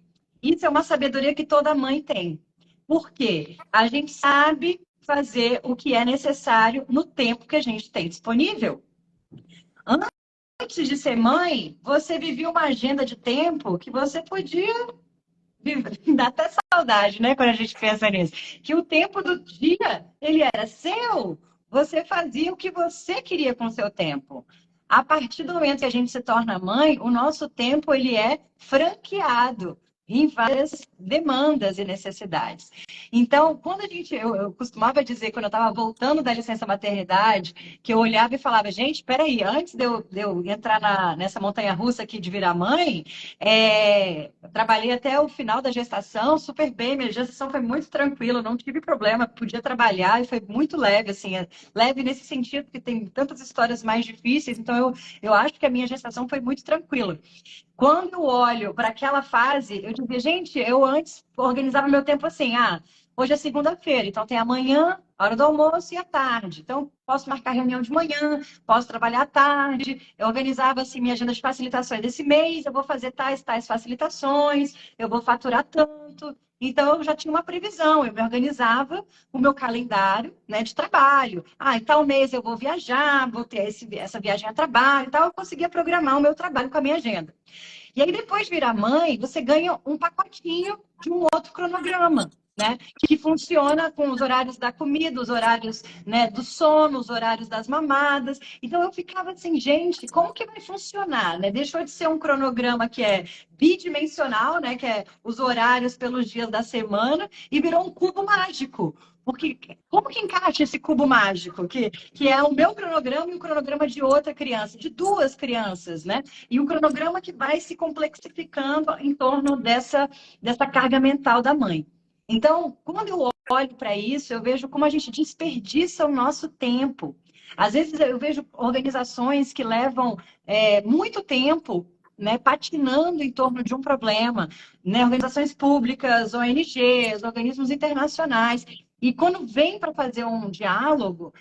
Speaker 1: isso é uma sabedoria que toda mãe tem. Por quê? A gente sabe fazer o que é necessário no tempo que a gente tem disponível. Antes de ser mãe, você vivia uma agenda de tempo que você podia viver. Dá até saudade, né, quando a gente pensa nisso. Que o tempo do dia, ele era seu. Você fazia o que você queria com o seu tempo. A partir do momento que a gente se torna mãe, o nosso tempo, ele é franqueado. em várias demandas e necessidades. Então, quando eu costumava dizer, quando eu estava voltando da licença maternidade, que eu olhava e falava, gente, peraí, antes de eu entrar nessa montanha-russa aqui de virar mãe, eu trabalhei até o final da gestação super bem, minha gestação foi muito tranquila, não tive problema, podia trabalhar e foi muito leve, assim, leve nesse sentido, porque tem tantas histórias mais difíceis, então eu acho que a minha gestação foi muito tranquila. Quando eu olho para aquela fase, eu dizia, gente, eu antes organizava meu tempo assim, hoje é segunda-feira, então tem amanhã, a hora do almoço e à tarde. Então, posso marcar reunião de manhã, posso trabalhar à tarde. Eu organizava assim minha agenda de facilitações desse mês, eu vou fazer tais facilitações, eu vou faturar tanto. Então, eu já tinha uma previsão, eu me organizava o meu calendário, né, de trabalho. Em tal mês eu vou viajar, vou ter essa viagem a trabalho e tal. Eu conseguia programar o meu trabalho com a minha agenda. E aí, depois de virar mãe, você ganha um pacotinho de um outro cronograma, né? Que funciona com os horários da comida, os horários, né, do sono, os horários das mamadas. Então, eu ficava assim, gente, como que vai funcionar, né? Deixou de ser um cronograma que é bidimensional, né? Que é os horários pelos dias da semana, e virou um cubo mágico. Porque como que encaixa esse cubo mágico? Que é o meu cronograma e o cronograma de outra criança, de duas crianças, né? E um cronograma que vai se complexificando em torno dessa carga mental da mãe. Então, quando eu olho para isso, eu vejo como a gente desperdiça o nosso tempo. Às vezes eu vejo organizações que levam muito tempo, né, patinando em torno de um problema, né, organizações públicas, ONGs, organismos internacionais. E quando vem para fazer um diálogo,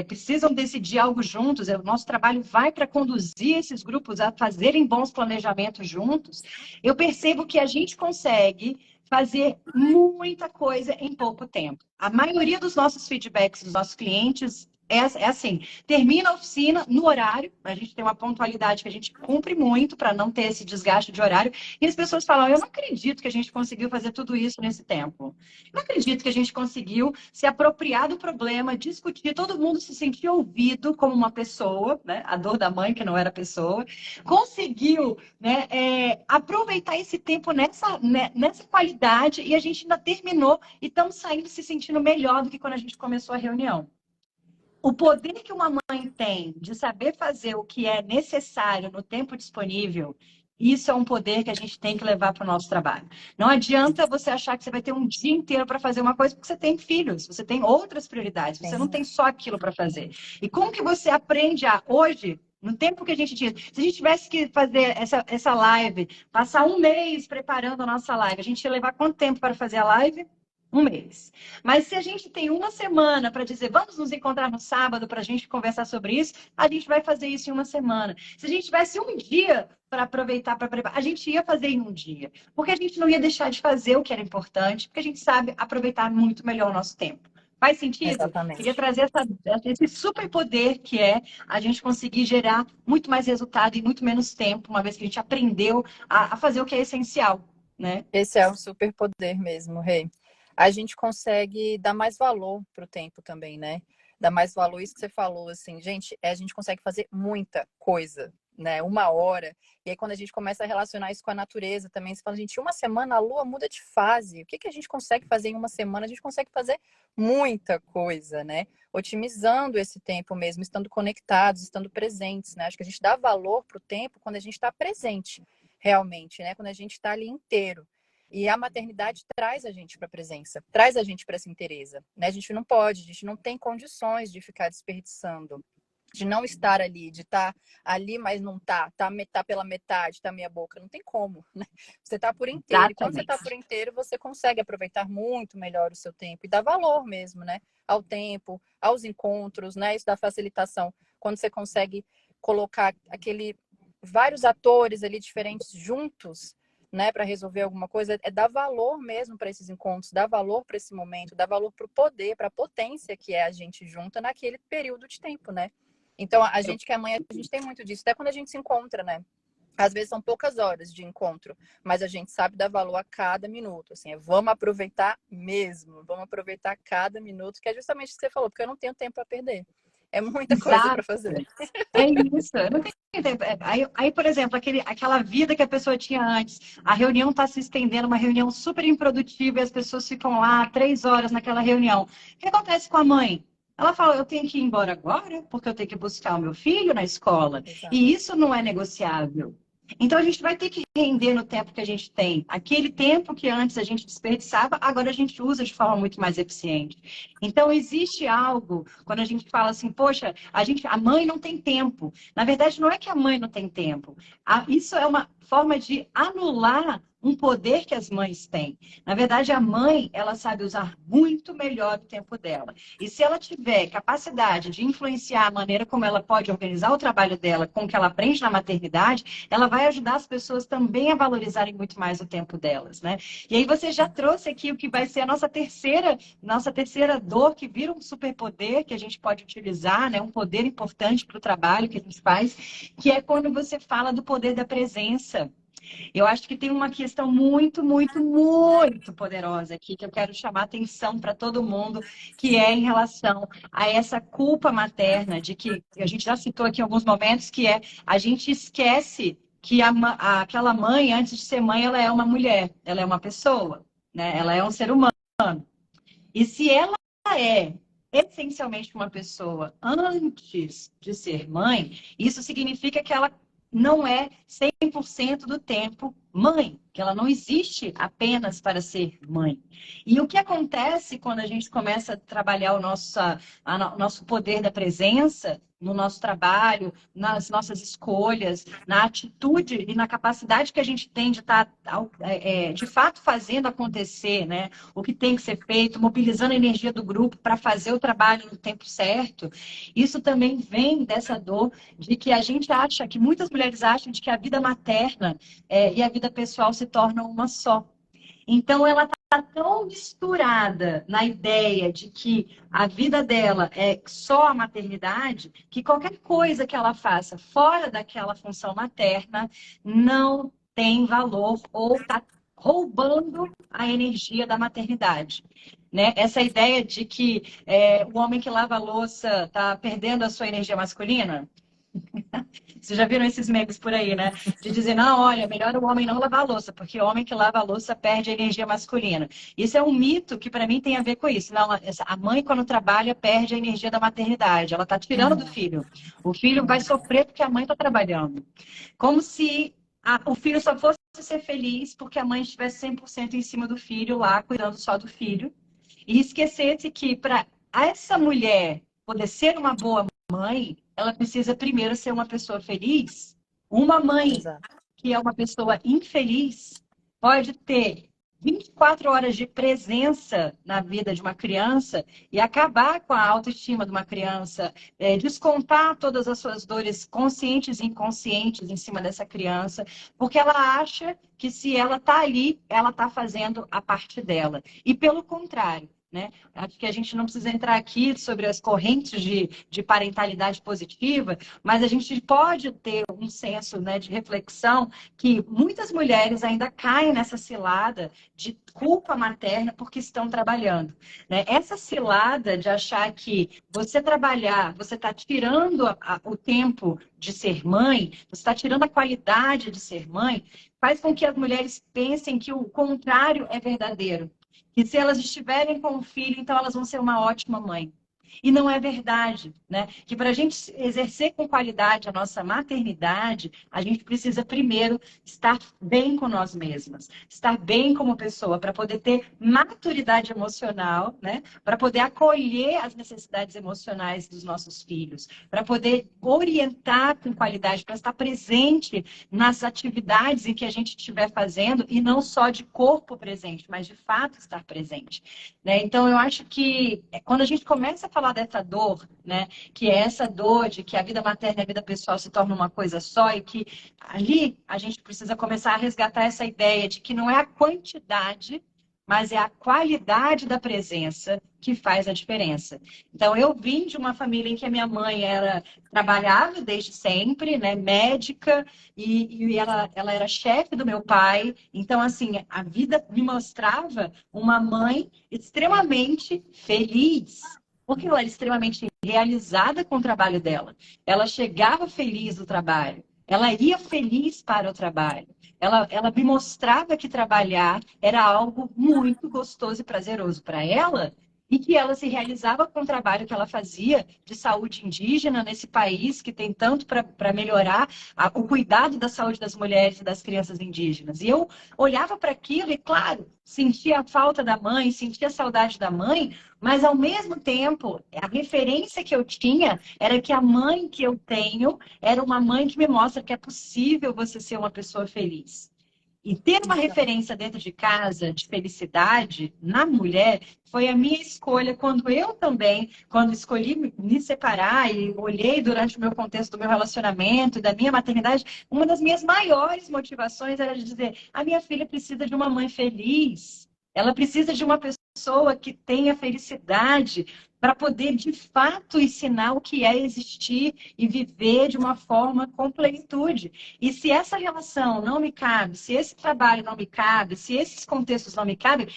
Speaker 1: precisam decidir algo juntos, o nosso trabalho vai para conduzir esses grupos a fazerem bons planejamentos juntos, eu percebo que a gente consegue fazer muita coisa em pouco tempo. A maioria dos nossos feedbacks dos nossos clientes é assim, termina a oficina no horário, a gente tem uma pontualidade que a gente cumpre muito para não ter esse desgaste de horário, e as pessoas falam, eu não acredito que a gente conseguiu fazer tudo isso nesse tempo. Não acredito que a gente conseguiu se apropriar do problema, discutir, todo mundo se sentir ouvido como uma pessoa, né? A dor da mãe que não era pessoa, conseguiu, né, aproveitar esse tempo nessa qualidade e a gente ainda terminou e estamos saindo se sentindo melhor do que quando a gente começou a reunião. O poder que uma mãe tem de saber fazer o que é necessário no tempo disponível, isso é um poder que a gente tem que levar para o nosso trabalho. Não adianta você achar que você vai ter um dia inteiro para fazer uma coisa, porque você tem filhos, você tem outras prioridades, você não tem só aquilo para fazer. E como que você aprende hoje, no tempo que a gente tinha, se a gente tivesse que fazer essa live, passar um mês preparando a nossa live, a gente ia levar quanto tempo para fazer a live? Um mês. Mas se a gente tem uma semana para dizer, vamos nos encontrar no sábado para a gente conversar sobre isso, a gente vai fazer isso em uma semana. Se a gente tivesse um dia para aproveitar para preparar, a gente ia fazer em um dia. Porque a gente não ia deixar de fazer o que era importante, porque a gente sabe aproveitar muito melhor o nosso tempo. Faz sentido? Queria
Speaker 2: Exatamente.
Speaker 1: trazer esse superpoder que é a gente conseguir gerar muito mais resultado em muito menos tempo, uma vez que a gente aprendeu a fazer o que é essencial, né?
Speaker 2: Esse é um superpoder mesmo, Rei. A gente consegue dar mais valor pro tempo também, né? Dar mais valor, isso que você falou, assim, gente, a gente consegue fazer muita coisa, né? Uma hora. E aí, quando a gente começa a relacionar isso com a natureza também, você fala, gente, uma semana a lua muda de fase. O que que a gente consegue fazer em uma semana? A gente consegue fazer muita coisa, né? Otimizando esse tempo mesmo, estando conectados, estando presentes, né? Acho que a gente dá valor pro tempo quando a gente está presente, realmente, né? Quando a gente está ali inteiro. E a maternidade traz a gente para a presença, traz a gente para essa inteireza, né? A gente não pode, a gente não tem condições de ficar desperdiçando, de não estar ali, de estar ali, mas não tá pela metade, tá meia boca, não tem como, né? Você tá por inteiro, e quando você tá
Speaker 1: Exatamente.
Speaker 2: por inteiro, você consegue aproveitar muito melhor o seu tempo e dar valor mesmo, né? Ao tempo, aos encontros, né? Isso da facilitação, quando você consegue colocar vários atores ali diferentes juntos, né, para resolver alguma coisa, é dar valor mesmo para esses encontros, dar valor para esse momento, dar valor para o poder, para a potência que é a gente junta naquele período de tempo, né? Então, a gente que é mãe, a gente tem muito disso, até quando a gente se encontra, né? Às vezes são poucas horas de encontro, mas a gente sabe dar valor a cada minuto, assim, vamos aproveitar mesmo, vamos aproveitar cada minuto, que é justamente o que você falou, porque eu não tenho tempo para perder. É muita coisa para
Speaker 1: Exato.
Speaker 2: fazer.
Speaker 1: É isso. Eu não tenho tempo. Aí, por exemplo, aquela vida que a pessoa tinha antes, a reunião está se estendendo, uma reunião super improdutiva, e as pessoas ficam lá 3 horas naquela reunião. O que acontece com a mãe? Ela fala, eu tenho que ir embora agora, porque eu tenho que buscar o meu filho na escola.
Speaker 2: Exato.
Speaker 1: E isso não é negociável. Então, a gente vai ter que render no tempo que a gente tem. Aquele tempo que antes a gente desperdiçava, agora a gente usa de forma muito mais eficiente. Então, existe algo, quando a gente fala assim, poxa, a mãe não tem tempo. Na verdade, não é que a mãe não tem tempo. Isso é uma forma de anular um poder que as mães têm. Na verdade, a mãe, ela sabe usar muito melhor o tempo dela. E se ela tiver capacidade de influenciar a maneira como ela pode organizar o trabalho dela com o que ela aprende na maternidade, ela vai ajudar as pessoas também a valorizarem muito mais o tempo delas, né? E aí você já trouxe aqui o que vai ser a nossa terceira dor, que vira um superpoder que a gente pode utilizar, né? Um poder importante para o trabalho que a gente faz, que é quando você fala do poder da presença. Eu acho que tem uma questão muito, muito, muito poderosa aqui, que eu quero chamar atenção para todo mundo, que é em relação a essa culpa materna, de que a gente já citou aqui em alguns momentos, que é a gente esquece que aquela mãe, antes de ser mãe, ela é uma mulher, ela é uma pessoa, né? Ela é um ser humano. E se ela é essencialmente uma pessoa antes de ser mãe, isso significa que ela não é 100% do tempo mãe, que ela não existe apenas para ser mãe. E o que acontece quando a gente começa a trabalhar o nosso poder da presença no nosso trabalho, nas nossas escolhas, na atitude e na capacidade que a gente tem de estar, de fato, fazendo acontecer, né? O que tem que ser feito, mobilizando a energia do grupo para fazer o trabalho no tempo certo. Isso também vem dessa dor de que a gente acha, que muitas mulheres acham de que a vida materna e a vida pessoal se tornam uma só. Então, ela está tão misturada na ideia de que a vida dela é só a maternidade, que qualquer coisa que ela faça fora daquela função materna não tem valor ou está roubando a energia da maternidade. Né? Essa ideia de que o homem que lava a louça está perdendo a sua energia masculina. Vocês já viram esses memes por aí, né? De dizer, não, olha, melhor o homem não lavar a louça, porque o homem que lava a louça perde a energia masculina. Isso é um mito que, para mim, tem a ver com isso. Não, a mãe, quando trabalha, perde a energia da maternidade. Ela está tirando do filho. O filho vai sofrer porque a mãe está trabalhando. Como se o filho só fosse ser feliz porque a mãe estivesse 100% em cima do filho, lá, cuidando só do filho. E esquecesse que, para essa mulher poder ser uma boa mãe, ela precisa primeiro ser uma pessoa feliz. Uma mãe
Speaker 2: Exato.
Speaker 1: que é uma pessoa infeliz pode ter 24 horas de presença na vida de uma criança e acabar com a autoestima de uma criança, descontar todas as suas dores conscientes e inconscientes em cima dessa criança, porque ela acha que se ela está ali, ela está fazendo a parte dela. E pelo contrário, né? Acho que a gente não precisa entrar aqui sobre as correntes de parentalidade positiva, mas a gente pode ter um senso, né, de reflexão que muitas mulheres ainda caem nessa cilada de culpa materna porque estão trabalhando. Né? Essa cilada de achar que você trabalhar, você está tirando o tempo de ser mãe, você está tirando a qualidade de ser mãe, faz com que as mulheres pensem que o contrário é verdadeiro. Que se elas estiverem com o filho, então elas vão ser uma ótima mãe. E não é verdade, né? Que para a gente exercer com qualidade a nossa maternidade, a gente precisa primeiro estar bem com nós mesmas, estar bem como pessoa, para poder ter maturidade emocional, né? Para poder acolher as necessidades emocionais dos nossos filhos, para poder orientar com qualidade, para estar presente nas atividades em que a gente estiver fazendo, e não só de corpo presente, mas de fato estar presente. Né? Então, eu acho que quando a gente começa a falar dessa dor, né, que é essa dor de que a vida materna e a vida pessoal se tornam uma coisa só, e que ali a gente precisa começar a resgatar essa ideia de que não é a quantidade, mas é a qualidade da presença que faz a diferença. Então, eu vim de uma família em que a minha mãe trabalhava desde sempre, né, médica, e ela era chefe do meu pai. Então, assim, a vida me mostrava uma mãe extremamente feliz. Por que ela era extremamente realizada com o trabalho dela. Ela chegava feliz do trabalho. Ela ia feliz para o trabalho. Ela me mostrava que trabalhar era algo muito gostoso e prazeroso para ela e que ela se realizava com o trabalho que ela fazia de saúde indígena nesse país que tem tanto para melhorar o cuidado da saúde das mulheres e das crianças indígenas. E eu olhava para aquilo e, claro, sentia a falta da mãe, sentia a saudade da mãe, mas, ao mesmo tempo, a referência que eu tinha era que a mãe que eu tenho era uma mãe que me mostra que é possível você ser uma pessoa feliz. E ter uma
Speaker 2: Então,
Speaker 1: referência dentro de casa de felicidade na mulher foi a minha escolha quando eu também, quando escolhi me separar e olhei durante o meu contexto do meu relacionamento e da minha maternidade, uma das minhas maiores motivações era de dizer: a minha filha precisa de uma mãe feliz. Ela precisa de uma pessoa que tenha felicidade para poder, de fato, ensinar o que é existir e viver de uma forma com plenitude. E se essa relação não me cabe, se esse trabalho não me cabe, se esses contextos não me cabem,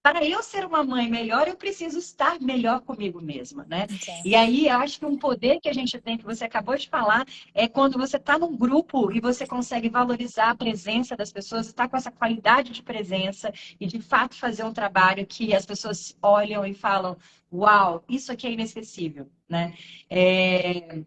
Speaker 1: para eu ser uma mãe melhor, eu preciso estar melhor comigo mesma, né?
Speaker 2: então,
Speaker 1: E aí, eu acho que um poder que a gente tem, que você acabou de falar, é quando você está num grupo e você consegue valorizar a presença das pessoas, estar com essa qualidade de presença e, de fato, fazer um trabalho que as pessoas olham e falam: uau, isso aqui é inesquecível, né?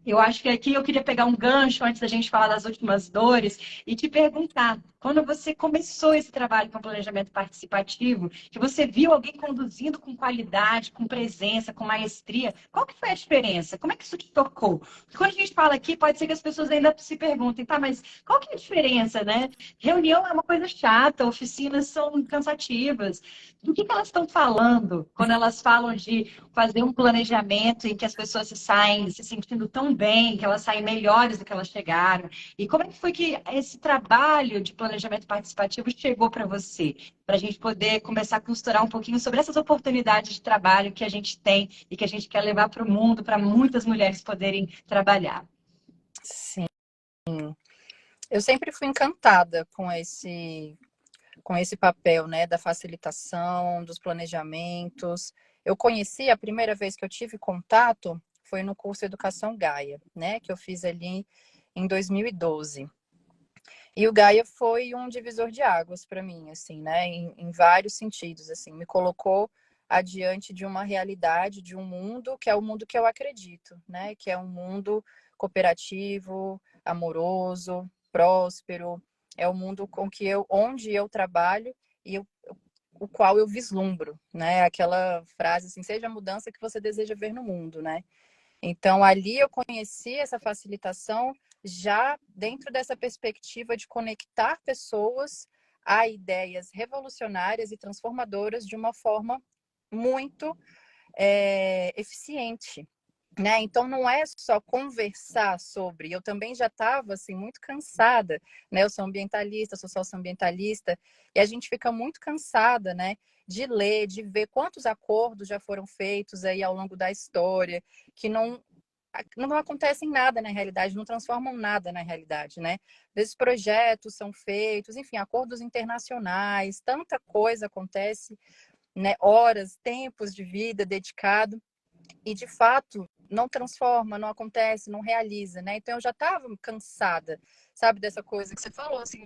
Speaker 1: Eu acho que aqui eu queria pegar um gancho antes da gente falar das últimas dores e te perguntar, quando você começou esse trabalho com planejamento participativo, que você viu alguém conduzindo com qualidade, com presença, com maestria, qual que foi a diferença? Como é que isso te tocou? Porque quando a gente fala aqui, pode ser que as pessoas ainda se perguntem, tá, mas qual que é a diferença, né? Reunião é uma coisa chata, oficinas são cansativas. Do que elas estão falando quando elas falam de fazer um planejamento em que as pessoas se saem se sentindo tão bem, que elas saem melhores do que elas chegaram? E como é que foi que esse trabalho de planejamento participativo chegou para você? Para a gente poder começar a costurar um pouquinho sobre essas oportunidades de trabalho que a gente tem e que a gente quer levar para o mundo, para muitas mulheres poderem trabalhar.
Speaker 2: sim. Eu sempre fui encantada com esse papel, né, da facilitação, dos planejamentos. Eu conheci, a primeira vez que eu tive contato foi no curso Educação Gaia, né, que eu fiz ali em 2012. E o Gaia foi um divisor de águas para mim, assim, né, em vários sentidos, assim, me colocou adiante de uma realidade, de um mundo que é o mundo que eu acredito, né, que é um mundo cooperativo, amoroso, próspero, é o mundo com que onde eu trabalho e o qual eu vislumbro, né, aquela frase assim, seja a mudança que você deseja ver no mundo, né. Então, ali eu conheci essa facilitação já dentro dessa perspectiva de conectar pessoas a ideias revolucionárias e transformadoras de uma forma muito eficiente. Né? Então não é só conversar sobre, eu também já estava assim muito cansada, né? Eu sou ambientalista, sou socioambientalista, e a gente fica muito cansada, né? De ler, de ver quantos acordos já foram feitos aí ao longo da história, que não acontecem nada na realidade, não transformam nada na realidade, né? Esses projetos são feitos, enfim, acordos internacionais, tanta coisa acontece, né? Horas, tempos de vida dedicado e de fato não transforma, não acontece, não realiza, né? Então eu já estava cansada, sabe, dessa coisa que você falou, assim,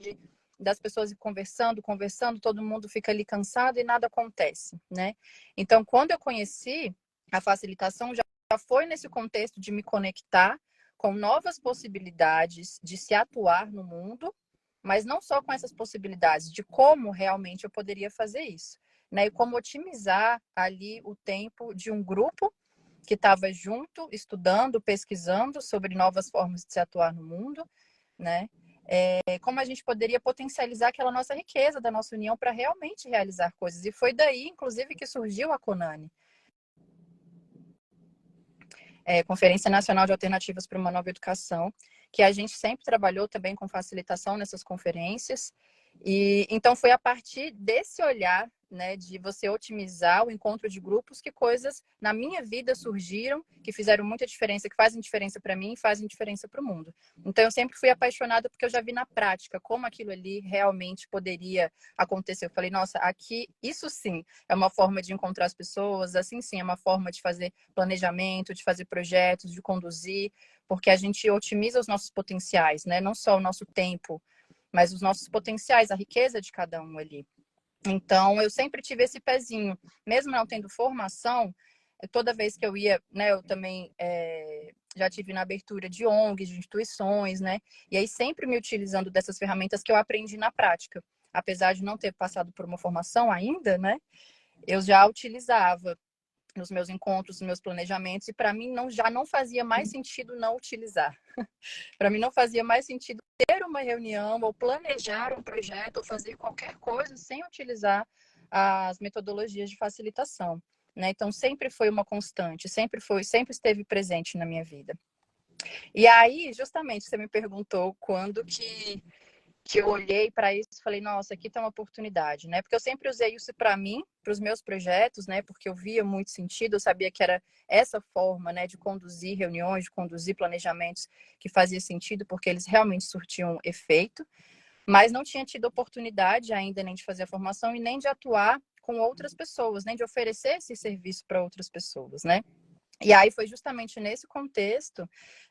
Speaker 2: das pessoas conversando, conversando, todo mundo fica ali cansado e nada acontece, né? Então, quando eu conheci a facilitação, já foi nesse contexto de me conectar com novas possibilidades de se atuar no mundo, mas não só com essas possibilidades, de como realmente eu poderia fazer isso, né? E como otimizar ali o tempo de um grupo que estava junto, estudando, pesquisando sobre novas formas de se atuar no mundo, né? Como a gente poderia potencializar aquela nossa riqueza da nossa união para realmente realizar coisas. E foi daí, inclusive, que surgiu a CONANE, Conferência Nacional de Alternativas para uma Nova Educação, que a gente sempre trabalhou também com facilitação nessas conferências. E então foi a partir desse olhar né, de você otimizar o encontro de grupos, que coisas na minha vida surgiram, que fizeram muita diferença, que fazem diferença para mim e fazem diferença para o mundo. Então, eu sempre fui apaixonada porque eu já vi na prática como aquilo ali realmente poderia acontecer. Eu falei, nossa, aqui, isso sim é uma forma de encontrar as pessoas, assim sim é uma forma de fazer planejamento, de fazer projetos, de conduzir, porque a gente otimiza os nossos potenciais, né? Não só o nosso tempo, mas os nossos potenciais, a riqueza de cada um ali. Então, eu sempre tive esse pezinho, mesmo não tendo formação, toda vez que eu ia, né, eu também já tive na abertura de ONGs, de instituições, né, e aí sempre me utilizando dessas ferramentas que eu aprendi na prática. Apesar de não ter passado por uma formação ainda, né, eu já utilizava nos meus encontros, nos meus planejamentos, e para mim já não fazia mais sentido não utilizar. Para mim não fazia mais sentido ter uma reunião ou planejar um projeto ou fazer qualquer coisa sem utilizar as metodologias de facilitação, né? Então sempre foi uma constante, sempre esteve presente na minha vida. E aí, justamente, você me perguntou quando que eu olhei para isso e falei, nossa, aqui tem uma oportunidade, né? Porque eu sempre usei isso para mim, para os meus projetos, né? Porque eu via muito sentido, eu sabia que era essa forma, né, de conduzir reuniões, de conduzir planejamentos que fazia sentido, porque eles realmente surtiam efeito, mas não tinha tido oportunidade ainda nem de fazer a formação e nem de atuar com outras pessoas, nem de oferecer esse serviço para outras pessoas, né? E aí foi justamente nesse contexto,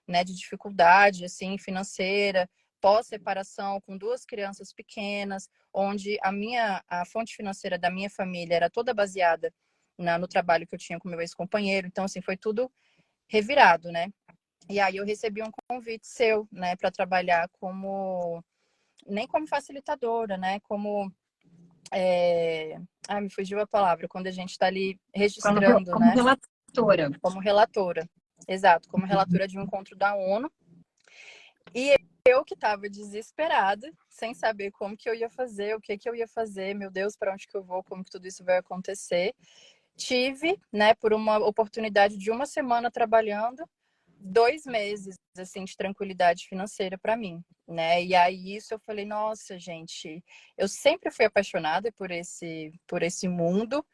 Speaker 2: né, de dificuldade assim financeira, pós-separação, com duas crianças pequenas, onde a fonte financeira da minha família era toda baseada no trabalho que eu tinha com meu ex-companheiro. Então, assim, foi tudo revirado, né? E aí eu recebi um convite seu, né, para trabalhar nem como facilitadora, né, como me fugiu a palavra, quando a gente está ali registrando,
Speaker 1: Como
Speaker 2: né?
Speaker 1: relatora.
Speaker 2: Como relatora. Exato, como relatora de um encontro da ONU. E eu que estava desesperada, sem saber como que eu ia fazer, o que que eu ia fazer, meu Deus, para onde que eu vou, como que tudo isso vai acontecer. Tive, né, por uma oportunidade de uma semana trabalhando, 2 meses, assim, de tranquilidade financeira para mim, né? E aí isso eu falei, nossa, gente, eu sempre fui apaixonada por esse mundo,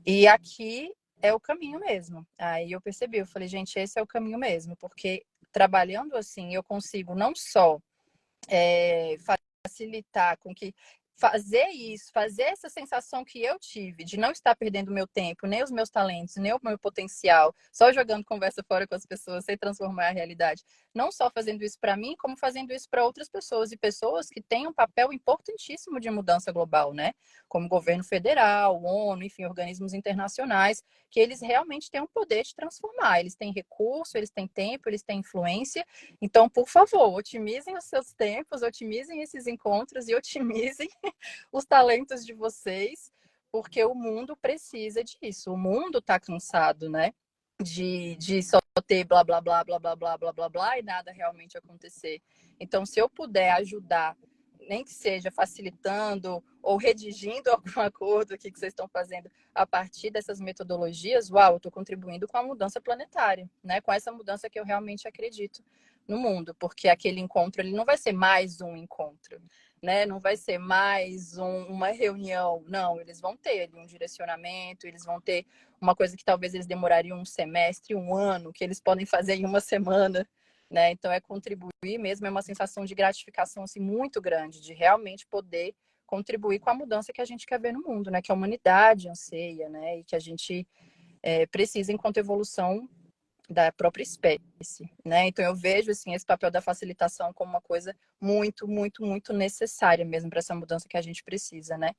Speaker 2: e aqui é o caminho mesmo. Aí eu percebi, eu falei, gente, esse é o caminho mesmo, porque trabalhando assim, eu consigo não só facilitar com que fazer isso, fazer essa sensação que eu tive de não estar perdendo meu tempo, nem os meus talentos, nem o meu potencial, só jogando conversa fora com as pessoas, sem transformar a realidade. Não só fazendo isso para mim, como fazendo isso para outras pessoas e pessoas que têm um papel importantíssimo de mudança global, né? Como governo federal, ONU, enfim, organismos internacionais, que eles realmente têm um poder de transformar. Eles têm recurso, eles têm tempo, eles têm influência. Então, por favor, otimizem os seus tempos, otimizem esses encontros e otimizem os talentos de vocês, porque o mundo precisa disso. O mundo está cansado, né? De só ter blá, blá, blá, blá, blá, blá, blá, blá, blá e nada realmente acontecer. Então, se eu puder ajudar, nem que seja facilitando ou redigindo algum acordo aqui que vocês estão fazendo a partir dessas metodologias, uau, eu estou contribuindo com a mudança planetária, né? Com essa mudança que eu realmente acredito no mundo, porque aquele encontro ele não vai ser mais um encontro, né? Não vai ser mais uma reunião, não, eles vão ter ali um direcionamento, eles vão ter uma coisa que talvez eles demorariam um semestre, um ano, que eles podem fazer em uma semana, né? Então é contribuir mesmo, é uma sensação de gratificação assim muito grande, de realmente poder contribuir com a mudança que a gente quer ver no mundo, né? Que a humanidade anseia, né? E que a gente precisa enquanto evolução da própria espécie, né? Então eu vejo assim esse papel da facilitação como uma coisa muito, muito, muito necessária mesmo para essa mudança que a gente precisa, né?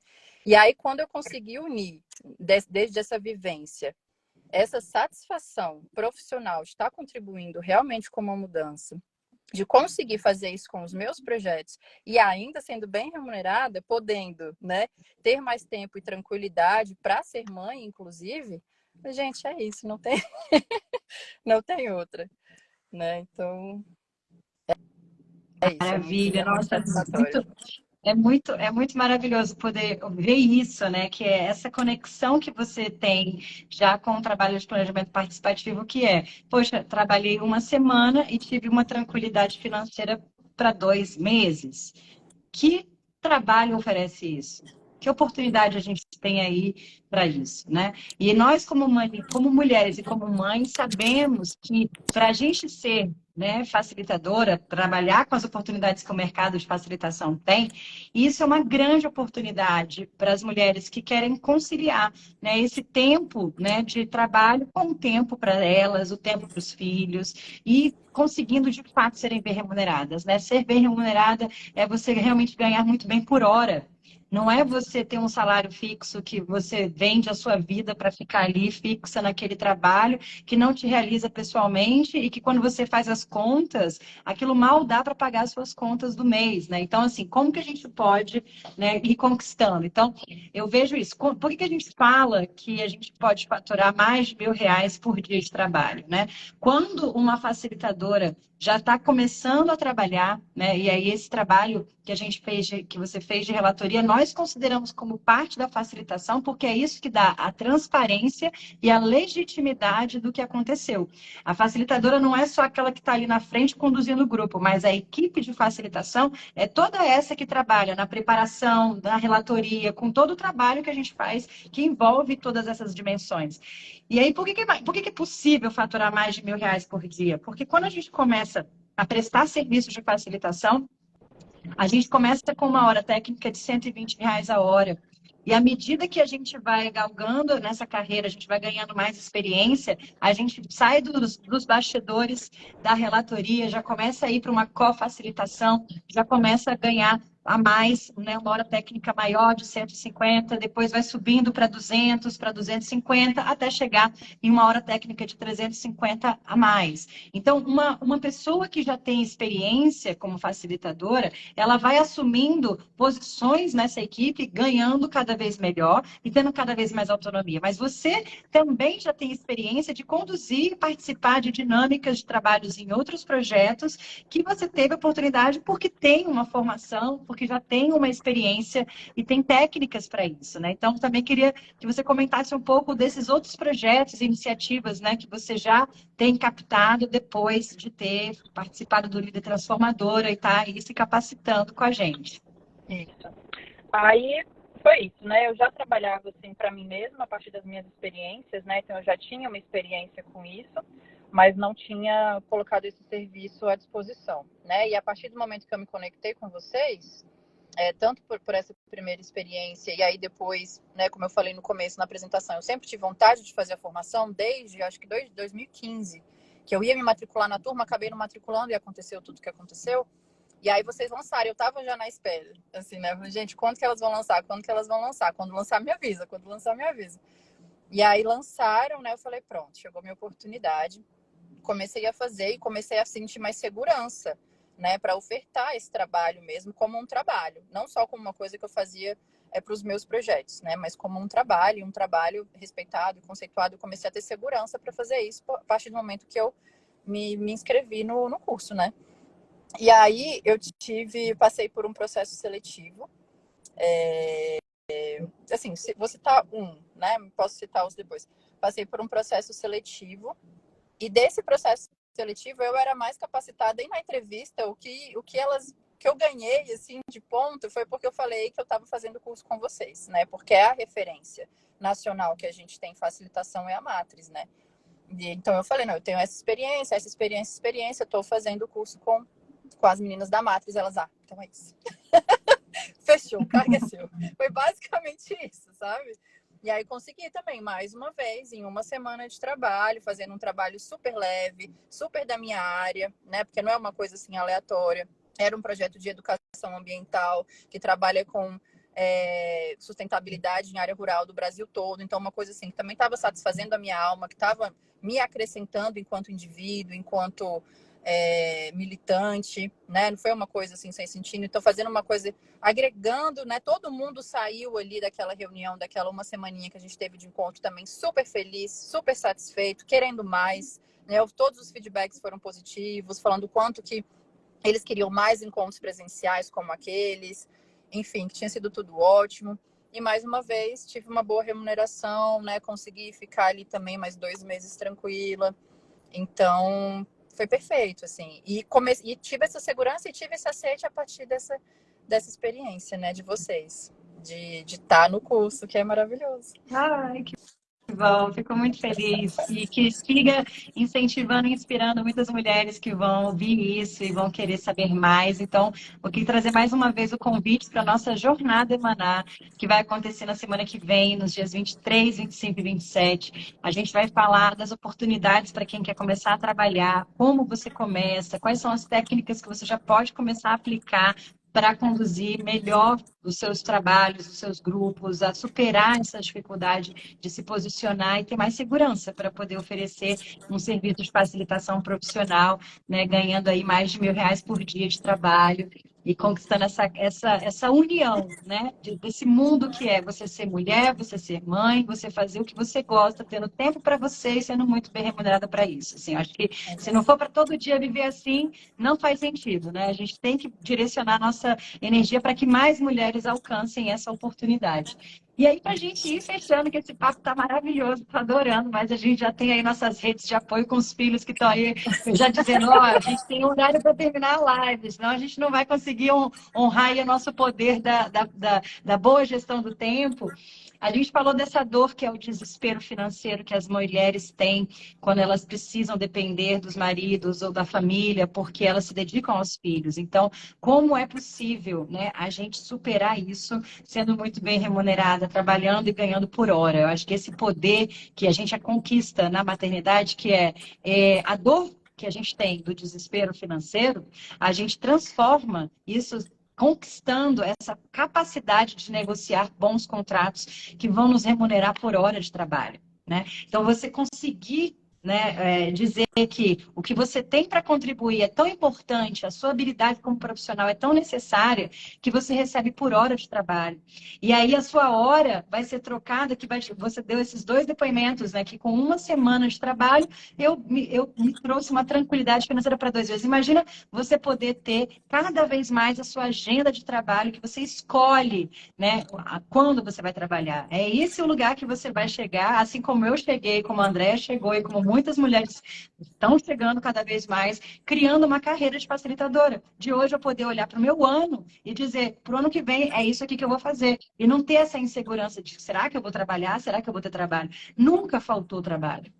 Speaker 2: E aí quando eu consegui unir desde essa vivência, essa satisfação profissional de estar contribuindo realmente com uma mudança, de conseguir fazer isso com os meus projetos e ainda sendo bem remunerada, podendo, né, ter mais tempo e tranquilidade para ser mãe, inclusive, gente, é isso, não tem não tem outra, né? Então, é isso,
Speaker 1: Maravilha,
Speaker 2: é muito
Speaker 1: nossa,
Speaker 2: satisfatório.
Speaker 1: é muito maravilhoso poder ver isso, né? Que é essa conexão que você tem já com o trabalho de planejamento participativo, que é, poxa, trabalhei uma semana e tive uma tranquilidade financeira para 2 meses. Que trabalho oferece isso? Que oportunidade a gente tem aí para isso, né? E nós, como mulheres e como mães, sabemos que para a gente ser, né, facilitadora, trabalhar com as oportunidades que o mercado de facilitação tem, isso é uma grande oportunidade para as mulheres que querem conciliar, né, esse tempo, né, de trabalho com o tempo para elas, o tempo para os filhos e conseguindo de fato serem bem remuneradas, né? Ser bem remunerada é você realmente ganhar muito bem por hora. Não é você ter um salário fixo que você vende a sua vida para ficar ali fixa naquele trabalho que não te realiza pessoalmente e que quando você faz as contas, aquilo mal dá para pagar as suas contas do mês, né? Então, assim, como que a gente pode, né, ir conquistando? Então, eu vejo isso. Por que a gente fala que a gente pode faturar mais de R$ 1.000 por dia de trabalho, né? Quando uma facilitadora já está começando a trabalhar, né? E aí esse trabalho que a gente fez, que você fez de relatoria, nós consideramos como parte da facilitação, porque é isso que dá a transparência e a legitimidade do que aconteceu. A facilitadora não é só aquela que está ali na frente conduzindo o grupo, mas a equipe de facilitação é toda essa que trabalha na preparação, na relatoria, com todo o trabalho que a gente faz, que envolve todas essas dimensões. E aí, por que é possível faturar mais de R$ 1.000 por dia? Porque quando a gente começa a prestar serviços de facilitação, a gente começa com uma hora técnica de R$ 120 a hora. E à medida que a gente vai galgando nessa carreira, a gente vai ganhando mais experiência, a gente sai dos bastidores da relatoria, já começa a ir para uma co-facilitação, já começa a ganhar a mais, né, uma hora técnica maior de 150, depois vai subindo para 200, para 250, até chegar em uma hora técnica de 350 a mais. Então, uma pessoa que já tem experiência como facilitadora, ela vai assumindo posições nessa equipe, ganhando cada vez melhor e tendo cada vez mais autonomia. Mas você também já tem experiência de conduzir e participar de dinâmicas de trabalhos em outros projetos que você teve oportunidade porque tem uma formação, porque já tem uma experiência e tem técnicas para isso, né? Então, também queria que você comentasse um pouco desses outros projetos e iniciativas, né, que você já tem captado depois de ter participado do Líder Transformadora e estar aí se capacitando com a gente.
Speaker 2: Isso. Aí foi isso, né? Eu já trabalhava assim para mim mesma a partir das minhas experiências, né? Então eu já tinha uma experiência com isso, mas não tinha colocado esse serviço à disposição, né? E a partir do momento que eu me conectei com vocês, tanto por essa primeira experiência e aí depois, né, como eu falei no começo na apresentação, eu sempre tive vontade de fazer a formação desde, acho que 2015, que eu ia me matricular na turma, acabei não matriculando e aconteceu tudo o que aconteceu. E aí vocês lançaram, eu tava já na espera, assim, né? Gente, quando que elas vão lançar? Quando que elas vão lançar? Quando lançar, me avisa. Quando lançar, me avisa. E aí lançaram, né? Eu falei, pronto, chegou minha oportunidade. Comecei a fazer e comecei a sentir mais segurança, né? Para ofertar esse trabalho mesmo como um trabalho. Não só como uma coisa que eu fazia para os meus projetos, né? Mas como um trabalho respeitado e conceituado. Eu comecei a ter segurança para fazer isso a partir do momento que eu me inscrevi no curso, né? E aí eu passei por um processo seletivo. Assim, vou citar um, né? Posso citar os depois. Passei por um processo seletivo e desse processo seletivo eu era mais capacitada e na entrevista o que eu ganhei assim de ponto foi porque eu falei que eu estava fazendo curso com vocês, né? Porque é a referência nacional que a gente tem em facilitação é a Matrix, né? E, então eu falei, não, eu tenho essa experiência, estou fazendo o curso com as meninas da Matrix, elas, então é isso. Fechou, carga é seu. Foi basicamente isso, sabe? E aí consegui também, mais uma vez, em uma semana de trabalho, fazendo um trabalho super leve, super da minha área, né? Porque não é uma coisa assim aleatória. Era um projeto de educação ambiental que trabalha com sustentabilidade em área rural do Brasil todo. Então, uma coisa assim que também estava satisfazendo a minha alma, que estava me acrescentando enquanto indivíduo, enquanto militante, né? Não foi uma coisa assim sem sentido. Então, fazendo uma coisa, agregando, né? Todo mundo saiu ali daquela reunião, daquela uma semaninha que a gente teve de encontro também super feliz, super satisfeito, querendo mais, né? Todos os feedbacks foram positivos, falando o quanto que eles queriam mais encontros presenciais como aqueles, enfim, que tinha sido tudo ótimo. E mais uma vez tive uma boa remuneração, né? Consegui ficar ali também mais 2 meses tranquila. Então foi perfeito, assim. E tive essa segurança e tive esse aceite a partir dessa experiência, né, de vocês. de estar no curso, que é maravilhoso.
Speaker 1: Ai, que bom, fico muito feliz e que siga incentivando e inspirando muitas mulheres que vão ouvir isso e vão querer saber mais. Então, vou aqui trazer mais uma vez o convite para a nossa jornada Emanar, que vai acontecer na semana que vem, nos dias 23, 25 e 27. A gente vai falar das oportunidades para quem quer começar a trabalhar, como você começa, quais são as técnicas que você já pode começar a aplicar para conduzir melhor os seus trabalhos, os seus grupos, a superar essa dificuldade de se posicionar e ter mais segurança para poder oferecer um serviço de facilitação profissional, né, ganhando aí mais de R$ 1.000 por dia de trabalho e conquistando essa união, né, desse mundo que é você ser mulher, você ser mãe, você fazer o que você gosta, tendo tempo para você e sendo muito bem remunerada para isso. Assim, acho que se não for para todo dia viver assim, não faz sentido, né? A gente tem que direcionar a nossa energia para que mais mulheres alcancem essa oportunidade. E aí, para a gente ir fechando, que esse papo está maravilhoso, estou adorando, mas a gente já tem aí nossas redes de apoio com os filhos que estão aí já dizendo, ó, a gente tem um horário para terminar a live, senão a gente não vai conseguir honrar aí o nosso poder da boa gestão do tempo. A gente falou dessa dor que é o desespero financeiro que as mulheres têm quando elas precisam depender dos maridos ou da família, porque elas se dedicam aos filhos. Então, como é possível, né, a gente superar isso sendo muito bem remunerada, trabalhando e ganhando por hora? Eu acho que esse poder que a gente conquista na maternidade, que é a dor que a gente tem do desespero financeiro, a gente transforma isso conquistando essa capacidade de negociar bons contratos que vão nos remunerar por hora de trabalho, né? Então, você conseguir, né, dizer que o que você tem para contribuir é tão importante, a sua habilidade como profissional é tão necessária que você recebe por hora de trabalho. E aí a sua hora vai ser trocada, você deu esses dois depoimentos, né, que com uma semana de trabalho eu me trouxe uma tranquilidade financeira para 2 meses. Imagina você poder ter cada vez mais a sua agenda de trabalho, que você escolhe, né, quando você vai trabalhar. É esse o lugar que você vai chegar, assim como eu cheguei, como a Andréa chegou e como muitas mulheres estão chegando cada vez mais, criando uma carreira de facilitadora. De hoje eu poder olhar para o meu ano e dizer, para o ano que vem é isso aqui que eu vou fazer. E não ter essa insegurança de, será que eu vou trabalhar? Será que eu vou ter trabalho? Nunca faltou trabalho.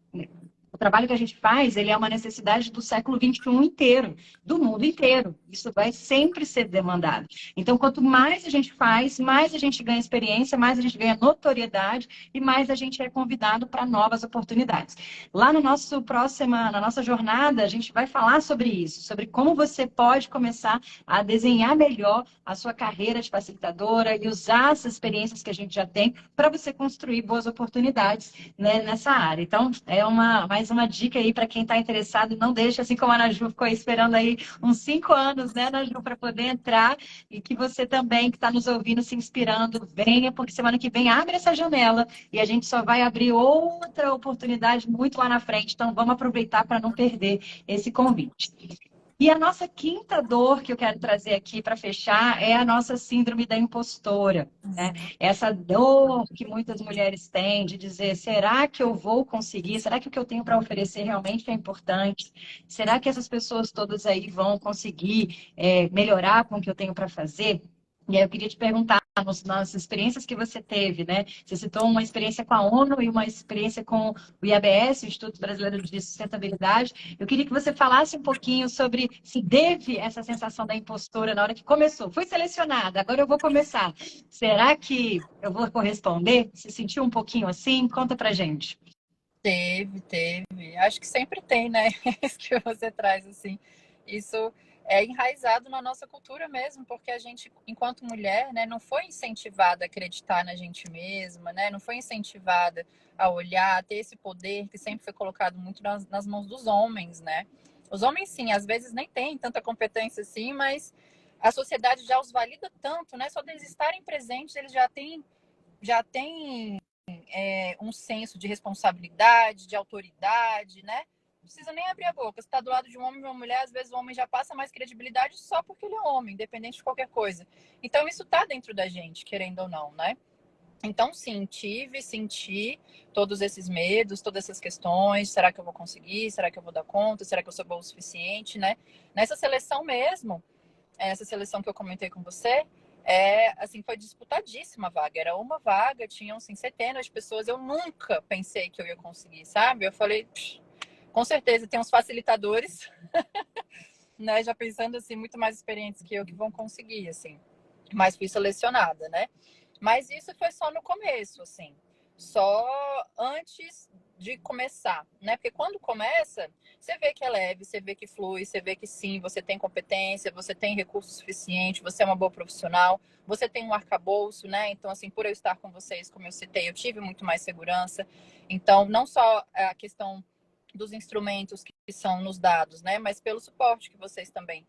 Speaker 1: O trabalho que a gente faz, ele é uma necessidade do século XXI inteiro, do mundo inteiro. Isso vai sempre ser demandado. Então, quanto mais a gente faz, mais a gente ganha experiência, mais a gente ganha notoriedade e mais a gente é convidado para novas oportunidades. Lá no na nossa jornada, a gente vai falar sobre isso, sobre como você pode começar a desenhar melhor a sua carreira de facilitadora e usar essas experiências que a gente já tem para você construir boas oportunidades, né, nessa área. Então, mais uma dica aí para quem está interessado, não deixe, assim como a Ana Ju ficou esperando aí uns 5 anos, né, Ana Ju, para poder entrar, e que você também, que está nos ouvindo, se inspirando, venha, porque semana que vem abre essa janela e a gente só vai abrir outra oportunidade muito lá na frente. Então, vamos aproveitar para não perder esse convite. E a nossa quinta dor que eu quero trazer aqui para fechar é a nossa síndrome da impostora, né? Essa dor que muitas mulheres têm de dizer: será que eu vou conseguir? Será que o que eu tenho para oferecer realmente é importante? Será que essas pessoas todas aí vão conseguir melhorar com o que eu tenho para fazer? E aí eu queria te perguntar, nas experiências que você teve, né? Você citou uma experiência com a ONU e uma experiência com o IABS, o Instituto Brasileiro de Sustentabilidade. Eu queria que você falasse um pouquinho sobre se teve essa sensação da impostora na hora que começou. Fui selecionada, agora eu vou começar. Será que eu vou corresponder? Se sentiu um pouquinho assim? Conta pra gente.
Speaker 2: Teve. Acho que sempre tem, né? Isso que você traz, assim. Isso é enraizado na nossa cultura mesmo, porque a gente, enquanto mulher, né, não foi incentivada a acreditar na gente mesma, né? Não foi incentivada a olhar, a ter esse poder que sempre foi colocado muito nas mãos dos homens, né? Os homens, sim, às vezes nem têm tanta competência assim, mas a sociedade já os valida tanto, né? Só deles estarem presentes, eles já têm um senso de responsabilidade, de autoridade, né? Não precisa nem abrir a boca. Se está do lado de um homem e uma mulher, às vezes o homem já passa mais credibilidade só porque ele é homem, independente de qualquer coisa. Então, isso está dentro da gente, querendo ou não, né? Então, sim, senti todos esses medos, todas essas questões. Será que eu vou conseguir? Será que eu vou dar conta? Será que eu sou boa o suficiente, né? Nessa seleção mesmo, essa seleção que eu comentei com você, assim, foi disputadíssima a vaga. Era uma vaga, tinham assim, centenas de pessoas. Eu nunca pensei que eu ia conseguir, sabe? Eu falei, com certeza tem uns facilitadores, né? Já pensando assim, muito mais experientes que eu que vão conseguir, assim. Mas fui selecionada, né? Mas isso foi só no começo, assim. Só antes de começar, né? Porque quando começa, você vê que é leve, você vê que flui, você vê que sim, você tem competência, você tem recurso suficiente, você é uma boa profissional, você tem um arcabouço, né? Então, assim, por eu estar com vocês, como eu citei, eu tive muito mais segurança. Então, não só a questão dos instrumentos que são nos dados, né? Mas pelo suporte que vocês também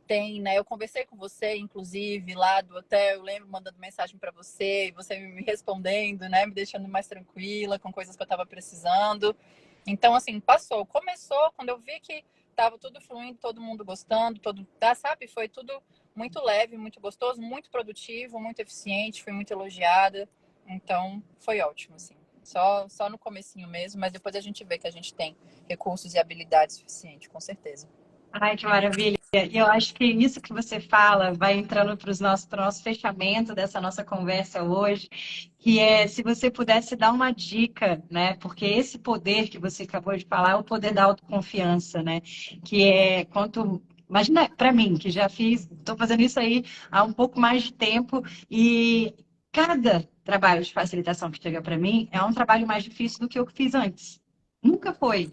Speaker 2: têm, né? Eu conversei com você, inclusive, lá do hotel, eu lembro mandando mensagem para você, e você me respondendo, né? Me deixando mais tranquila com coisas que eu estava precisando. Então, assim, passou. Começou quando eu vi que estava tudo fluindo, todo mundo gostando, sabe? Foi tudo muito leve, muito gostoso, muito produtivo, muito eficiente, fui muito elogiada. Então, foi ótimo, assim. Só no comecinho mesmo, mas depois a gente vê que a gente tem recursos e habilidade suficiente, com certeza.
Speaker 1: Ai, que maravilha. E eu acho que isso que você fala vai entrando para o nosso fechamento dessa nossa conversa hoje, que é se você pudesse dar uma dica, né? Porque esse poder que você acabou de falar é o poder da autoconfiança, né? Que é quanto. Imagina para mim, que já estou fazendo isso aí há um pouco mais de tempo, e cada trabalho de facilitação que chega para mim é um trabalho mais difícil do que eu fiz antes. Nunca foi,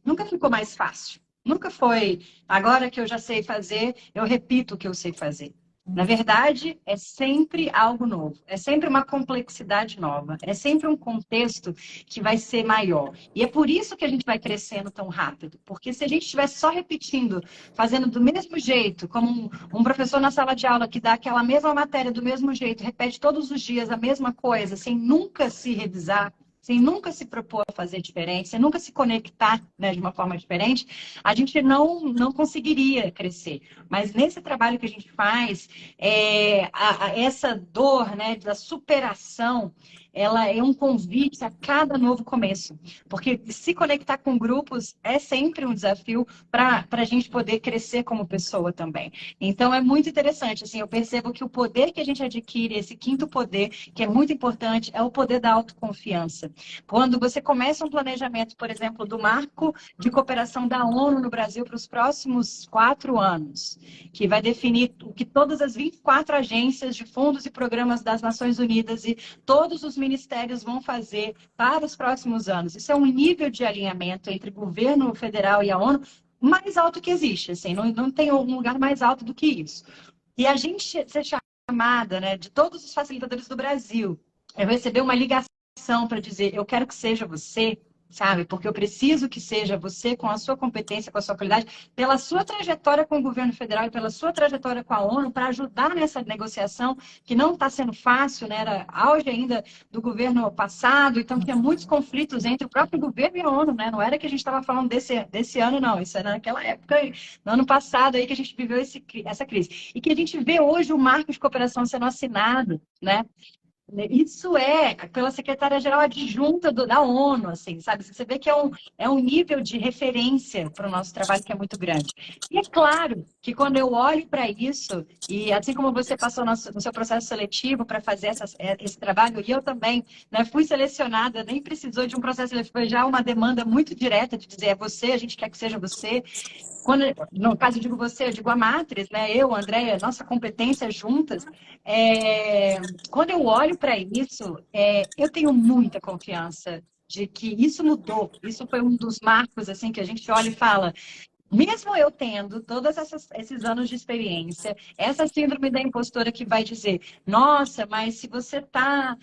Speaker 1: nunca ficou mais fácil. Nunca foi, agora que eu já sei fazer, eu repito o que eu sei fazer. Na verdade, é sempre algo novo, é sempre uma complexidade nova, é sempre um contexto que vai ser maior. E é por isso que a gente vai crescendo tão rápido, porque se a gente estivesse só repetindo, fazendo do mesmo jeito, como um professor na sala de aula que dá aquela mesma matéria do mesmo jeito, repete todos os dias a mesma coisa, sem nunca se revisar, sem nunca se propor a fazer diferente, sem nunca se conectar, né, de uma forma diferente, a gente não conseguiria crescer. Mas nesse trabalho que a gente faz, essa dor, né, da superação, ela é um convite a cada novo começo. Porque se conectar com grupos é sempre um desafio para a gente poder crescer como pessoa também. Então, é muito interessante. Assim, eu percebo que o poder que a gente adquire, esse quinto poder, que é muito importante, é o poder da autoconfiança. Quando você começa um planejamento, por exemplo, do marco de cooperação da ONU no Brasil para os próximos 4 anos, que vai definir o que todas as 24 agências de fundos e programas das Nações Unidas e todos os ministérios vão fazer para os próximos anos. Isso é um nível de alinhamento entre governo federal e a ONU mais alto que existe. Assim, não tem um lugar mais alto do que isso. E a gente ser chamada, né, de todos os facilitadores do Brasil, eu receber uma ligação para dizer, eu quero que seja você, sabe? Porque eu preciso que seja você com a sua competência, com a sua qualidade, pela sua trajetória com o governo federal e pela sua trajetória com a ONU, para ajudar nessa negociação que não está sendo fácil, né? Era auge ainda do governo passado, então tinha muitos conflitos entre o próprio governo e a ONU, né? Não era que a gente estava falando desse ano, não. Isso era naquela época, no ano passado, aí que a gente viveu essa crise. E que a gente vê hoje o marco de cooperação sendo assinado, né? Isso é pela secretária-geral adjunta da ONU, assim, sabe? Você vê que é um nível de referência para o nosso trabalho que é muito grande. E é claro que quando eu olho para isso, e assim como você passou no seu processo seletivo para fazer esse trabalho, e eu também, né, fui selecionada, nem precisou de um processo seletivo, foi já uma demanda muito direta de dizer, é você, a gente quer que seja você. Quando, no caso, eu digo você, eu digo a Matriz, né? Eu, a Andréia, nossa competência juntas. Quando eu olho para isso, eu tenho muita confiança de que isso mudou. Isso foi um dos marcos assim que a gente olha e fala, mesmo eu tendo todos esses anos de experiência, essa síndrome da impostora que vai dizer, nossa, mas se você está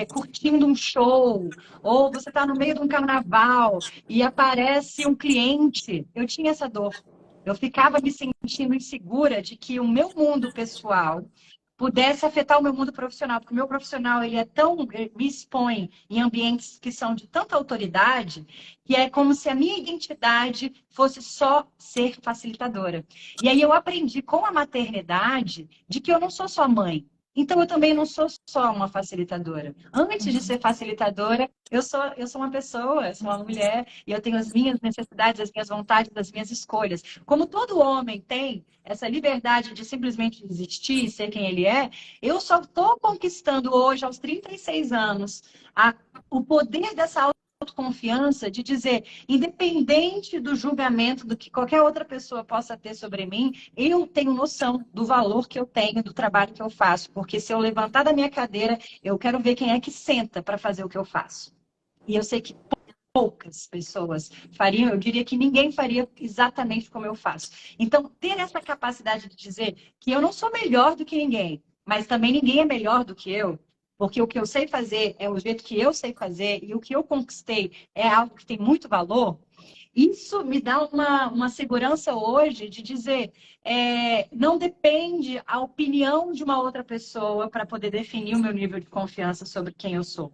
Speaker 1: curtindo um show, ou você está no meio de um carnaval e aparece um cliente, eu tinha essa dor. Eu ficava me sentindo insegura de que o meu mundo pessoal pudesse afetar o meu mundo profissional, porque o meu profissional ele me expõe em ambientes que são de tanta autoridade, que é como se a minha identidade fosse só ser facilitadora. E aí eu aprendi com a maternidade de que eu não sou só mãe, Então, eu também não sou só uma facilitadora. Antes de ser facilitadora, eu sou uma pessoa, eu sou uma mulher, e eu tenho as minhas necessidades, as minhas vontades, as minhas escolhas. Como todo homem tem essa liberdade de simplesmente existir e ser quem ele é, eu só estou conquistando hoje, aos 36 anos, o poder dessa autoconfiança de dizer, independente do julgamento do que qualquer outra pessoa possa ter sobre mim, eu tenho noção do valor que eu tenho, do trabalho que eu faço. Porque se eu levantar da minha cadeira, eu quero ver quem é que senta para fazer o que eu faço. E eu sei que poucas pessoas fariam, eu diria que ninguém faria exatamente como eu faço. Então, ter essa capacidade de dizer que eu não sou melhor do que ninguém, mas também ninguém é melhor do que eu, porque o que eu sei fazer é o jeito que eu sei fazer e o que eu conquistei é algo que tem muito valor. Isso me dá uma segurança hoje de dizer, não depende a opinião de uma outra pessoa para poder definir o meu nível de confiança sobre quem eu sou.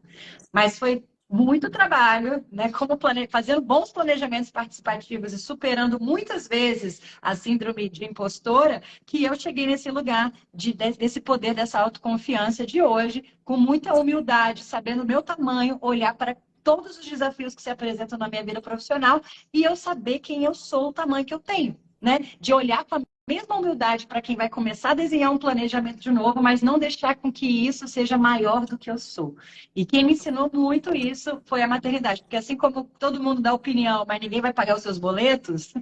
Speaker 1: Mas foi muito trabalho, né? Como fazendo bons planejamentos participativos e superando muitas vezes a síndrome de impostora, que eu cheguei nesse lugar desse poder, dessa autoconfiança de hoje, com muita humildade, sabendo o meu tamanho, olhar para todos os desafios que se apresentam na minha vida profissional e eu saber quem eu sou, o tamanho que eu tenho, né? De olhar com a mesma humildade para quem vai começar a desenhar um planejamento de novo, mas não deixar com que isso seja maior do que eu sou. E quem me ensinou muito isso foi a maternidade, porque assim como todo mundo dá opinião, mas ninguém vai pagar os seus boletos,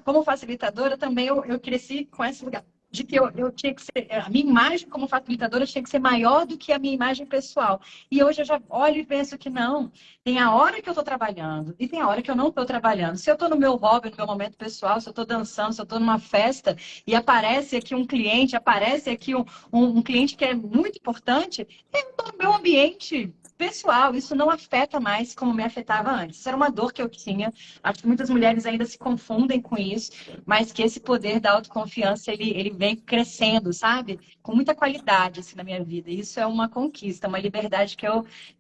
Speaker 1: como facilitadora também eu cresci com esse lugar de que eu tinha que ser, a minha imagem como facilitadora tinha que ser maior do que a minha imagem pessoal. E hoje eu já olho e penso que não. Tem a hora que eu estou trabalhando e tem a hora que eu não estou trabalhando. Se eu estou no meu hobby, no meu momento pessoal, se eu estou dançando, se eu estou numa festa e aparece aqui um cliente, aparece aqui um cliente que é muito importante, eu estou no meu ambiente pessoal. Isso não afeta mais como me afetava antes. Isso era uma dor que eu tinha. Acho que muitas mulheres ainda se confundem com isso, mas que esse poder da autoconfiança, ele vem crescendo, sabe? Com muita qualidade, assim, na minha vida. Isso é uma conquista, uma liberdade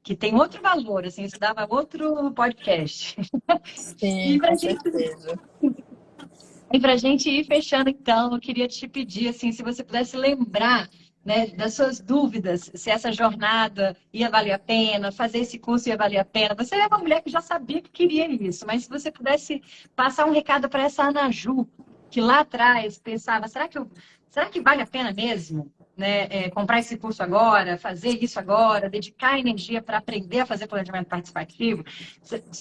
Speaker 1: que tem outro valor, assim, isso dava outro podcast.
Speaker 2: Sim,
Speaker 1: E
Speaker 2: com certeza.
Speaker 1: pra gente ir fechando, então, eu queria te pedir, assim, se você pudesse lembrar, né, das suas dúvidas, se essa jornada ia valer a pena, fazer esse curso ia valer a pena. Você é uma mulher que já sabia que queria isso, mas se você pudesse passar um recado para essa Ana Ju, que lá atrás pensava, será que vale a pena mesmo? Né, comprar esse curso agora, fazer isso agora, dedicar energia para aprender a fazer planejamento participativo.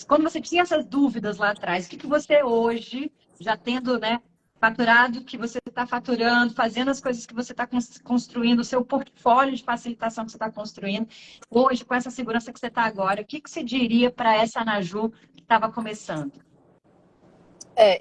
Speaker 1: Quando você tinha essas dúvidas lá atrás, o que você hoje, já tendo, né, faturado que você está faturando, fazendo as coisas que você está construindo, o seu portfólio de facilitação que você está construindo, hoje, com essa segurança que você está agora, o que você diria para essa Anaju que estava começando?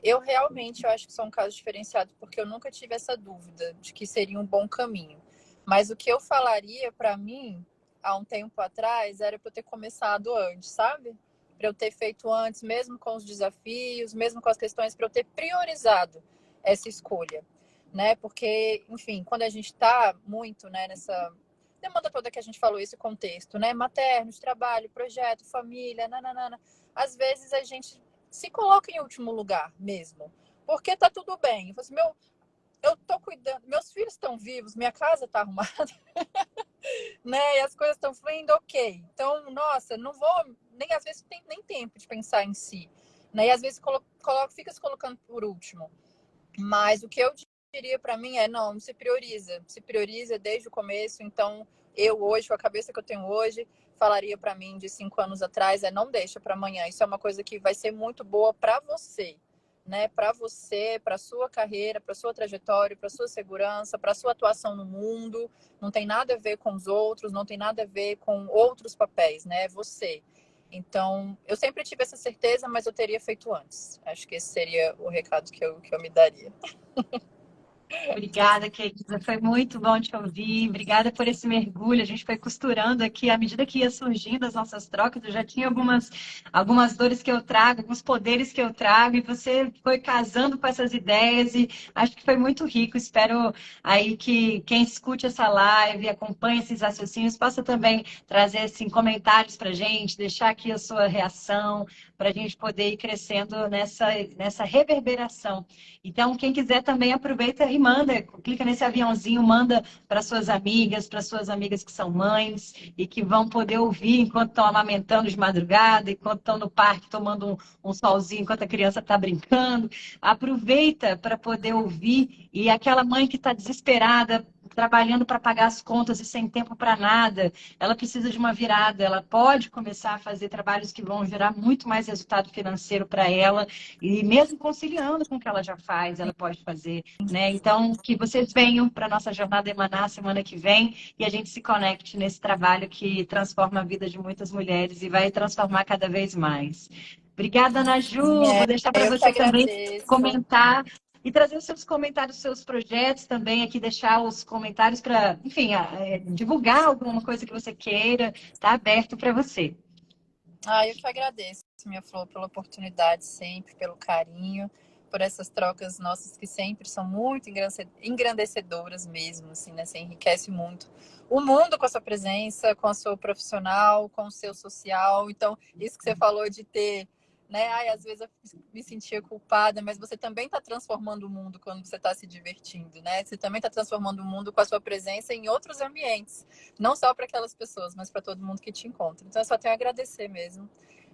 Speaker 2: Eu realmente eu acho que sou um caso diferenciado, porque eu nunca tive essa dúvida de que seria um bom caminho. Mas o que eu falaria para mim, há um tempo atrás, era para eu ter começado antes, sabe? Para eu ter feito antes, mesmo com os desafios, mesmo com as questões, para eu ter priorizado essa escolha, né? Porque, enfim, quando a gente está muito, né, nessa demanda toda que a gente falou, esse contexto, né? Maternos, trabalho, projeto, família, nananana. Às vezes a gente se coloca em último lugar mesmo. Porque tá tudo bem. Assim, eu tô cuidando, meus filhos estão vivos, minha casa tá arrumada, né? E as coisas estão fluindo, ok. Então, nossa, não vou, nem às vezes tem nem tempo de pensar em si. Né? E às vezes fica se colocando por último. Mas o que eu diria para mim é, não, se prioriza desde o começo. Então, eu hoje, com a cabeça que eu tenho hoje, falaria para mim de 5 anos atrás, não deixa para amanhã. Isso é uma coisa que vai ser muito boa para você, né? Para você, para sua carreira, para sua trajetória, para sua segurança, para sua atuação no mundo. Não tem nada a ver com os outros, não tem nada a ver com outros papéis, né? É você. Então, eu sempre tive essa certeza, mas eu teria feito antes. Acho que esse seria o recado que eu me daria.
Speaker 1: Obrigada, querida. Foi muito bom te ouvir. Obrigada por esse mergulho. A gente foi costurando aqui, à medida que ia surgindo as nossas trocas, eu já tinha algumas dores que eu trago, alguns poderes que eu trago, e você foi casando com essas ideias, e acho que foi muito rico. Espero aí que quem escute essa live, acompanhe esses raciocínios, possa também trazer assim, comentários para a gente, deixar aqui a sua reação, para a gente poder ir crescendo nessa reverberação. Então, quem quiser também aproveita e manda, clica nesse aviãozinho, manda para suas amigas que são mães e que vão poder ouvir enquanto estão amamentando de madrugada, enquanto estão no parque tomando um solzinho, enquanto a criança está brincando. Aproveita para poder ouvir. E aquela mãe que está desesperada, trabalhando para pagar as contas e sem tempo para nada, ela precisa de uma virada, ela pode começar a fazer trabalhos que vão gerar muito mais resultado financeiro para ela, e mesmo conciliando com o que ela já faz, ela pode fazer, né? Então, que vocês venham para a nossa jornada Emanar semana que vem e a gente se conecte nesse trabalho que transforma a vida de muitas mulheres e vai transformar cada vez mais. Obrigada, Ana Ju. Vou deixar para
Speaker 2: Eu que
Speaker 1: você também
Speaker 2: agradeço.
Speaker 1: comentar e trazer os seus comentários, os seus projetos também aqui, deixar os comentários para, enfim, divulgar alguma coisa que você queira, está aberto para você.
Speaker 2: Eu que agradeço, minha Flor, pela oportunidade sempre, pelo carinho, por essas trocas nossas que sempre são muito engrandecedoras mesmo, assim, né? Você enriquece muito o mundo com a sua presença, com a sua profissional, com o seu social. Então, isso que você falou de ter, né? Às vezes eu me sentia culpada, mas você também está transformando o mundo quando você está se divertindo, né? Você também está transformando o mundo com a sua presença em outros ambientes, não só para aquelas pessoas, mas para todo mundo que te encontra. Então, eu só tenho a agradecer mesmo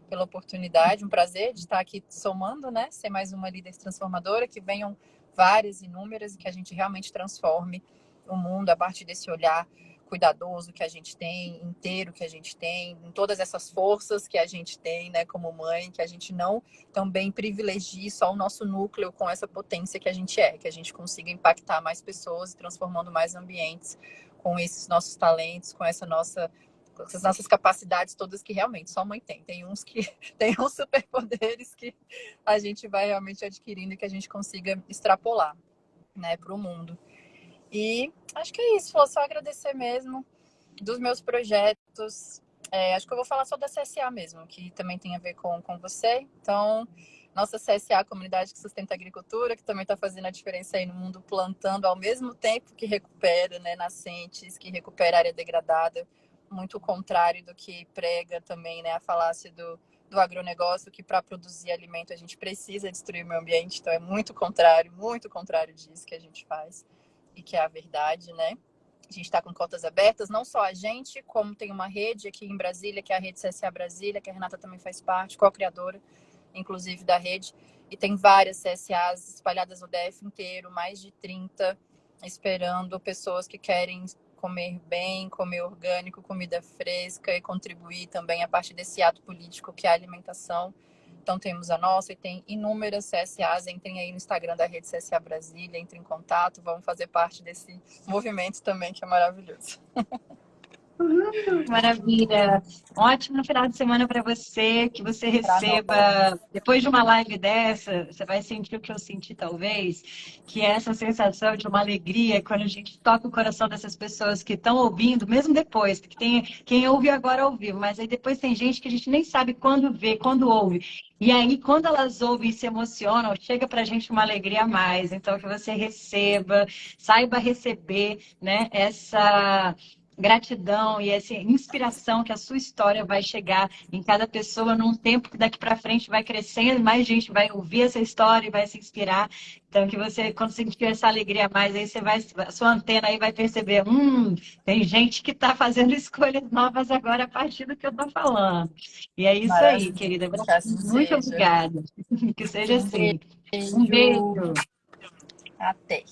Speaker 2: pela oportunidade, um prazer de estar aqui somando, né? Ser mais uma líder transformadora, que venham várias, inúmeras, e que a gente realmente transforme o mundo a partir desse olhar cuidadoso que a gente tem, inteiro que a gente tem, em todas essas forças que a gente tem, né, como mãe, que a gente não também privilegie só o nosso núcleo com essa potência que a gente é, que a gente consiga impactar mais pessoas, transformando mais ambientes com esses nossos talentos, com essas nossas capacidades todas que realmente só mãe tem. Tem uns que tem uns superpoderes que a gente vai realmente adquirindo e que a gente consiga extrapolar, né, para o mundo. E acho que é isso, vou só agradecer mesmo dos meus projetos. Acho que eu vou falar só da CSA mesmo, que também tem a ver com você. Então, nossa CSA, Comunidade que Sustenta a Agricultura, que também está fazendo a diferença aí no mundo, plantando ao mesmo tempo que recupera, né, nascentes, que recupera área degradada, muito contrário do que prega também, né, a falácia do agronegócio, que para produzir alimento a gente precisa destruir o meio ambiente. Então, é muito contrário disso que a gente faz e que é a verdade, né? A gente está com cotas abertas, não só a gente, como tem uma rede aqui em Brasília, que é a Rede CSA Brasília, que a Renata também faz parte, co-criadora, inclusive, da rede. E tem várias CSAs espalhadas no DF inteiro, mais de 30, esperando pessoas que querem comer bem, comer orgânico, comida fresca e contribuir também a partir desse ato político que é a alimentação. Então temos a nossa e tem inúmeras CSAs, entrem aí no Instagram da Rede CSA Brasília, entrem em contato, vamos fazer parte desse movimento também que é maravilhoso.
Speaker 1: Maravilha! Ótimo final de semana para você, que você
Speaker 2: Para
Speaker 1: receba,
Speaker 2: nós.
Speaker 1: depois de uma live dessa, você vai sentir o que eu senti talvez, que é essa sensação de uma alegria quando a gente toca o coração dessas pessoas que estão ouvindo, mesmo depois, porque tem quem ouve agora ouviu, mas aí depois tem gente que a gente nem sabe quando vê, quando ouve. E aí, quando elas ouvem e se emocionam, chega para a gente uma alegria a mais. Então, que você receba, saiba receber, né, essa gratidão e essa inspiração que a sua história vai chegar em cada pessoa num tempo que daqui para frente vai crescendo, mais gente vai ouvir essa história e vai se inspirar. Então, que você, quando sentir essa alegria a mais, aí você vai, a sua antena aí vai perceber, tem gente que está fazendo escolhas novas agora a partir do que eu estou falando. E é isso aí,
Speaker 2: Maravilha,
Speaker 1: querida.
Speaker 2: que assim
Speaker 1: Muito
Speaker 2: seja.
Speaker 1: obrigada. Que seja
Speaker 2: Um
Speaker 1: assim. Um
Speaker 2: beijo.
Speaker 1: beijo.
Speaker 2: Até.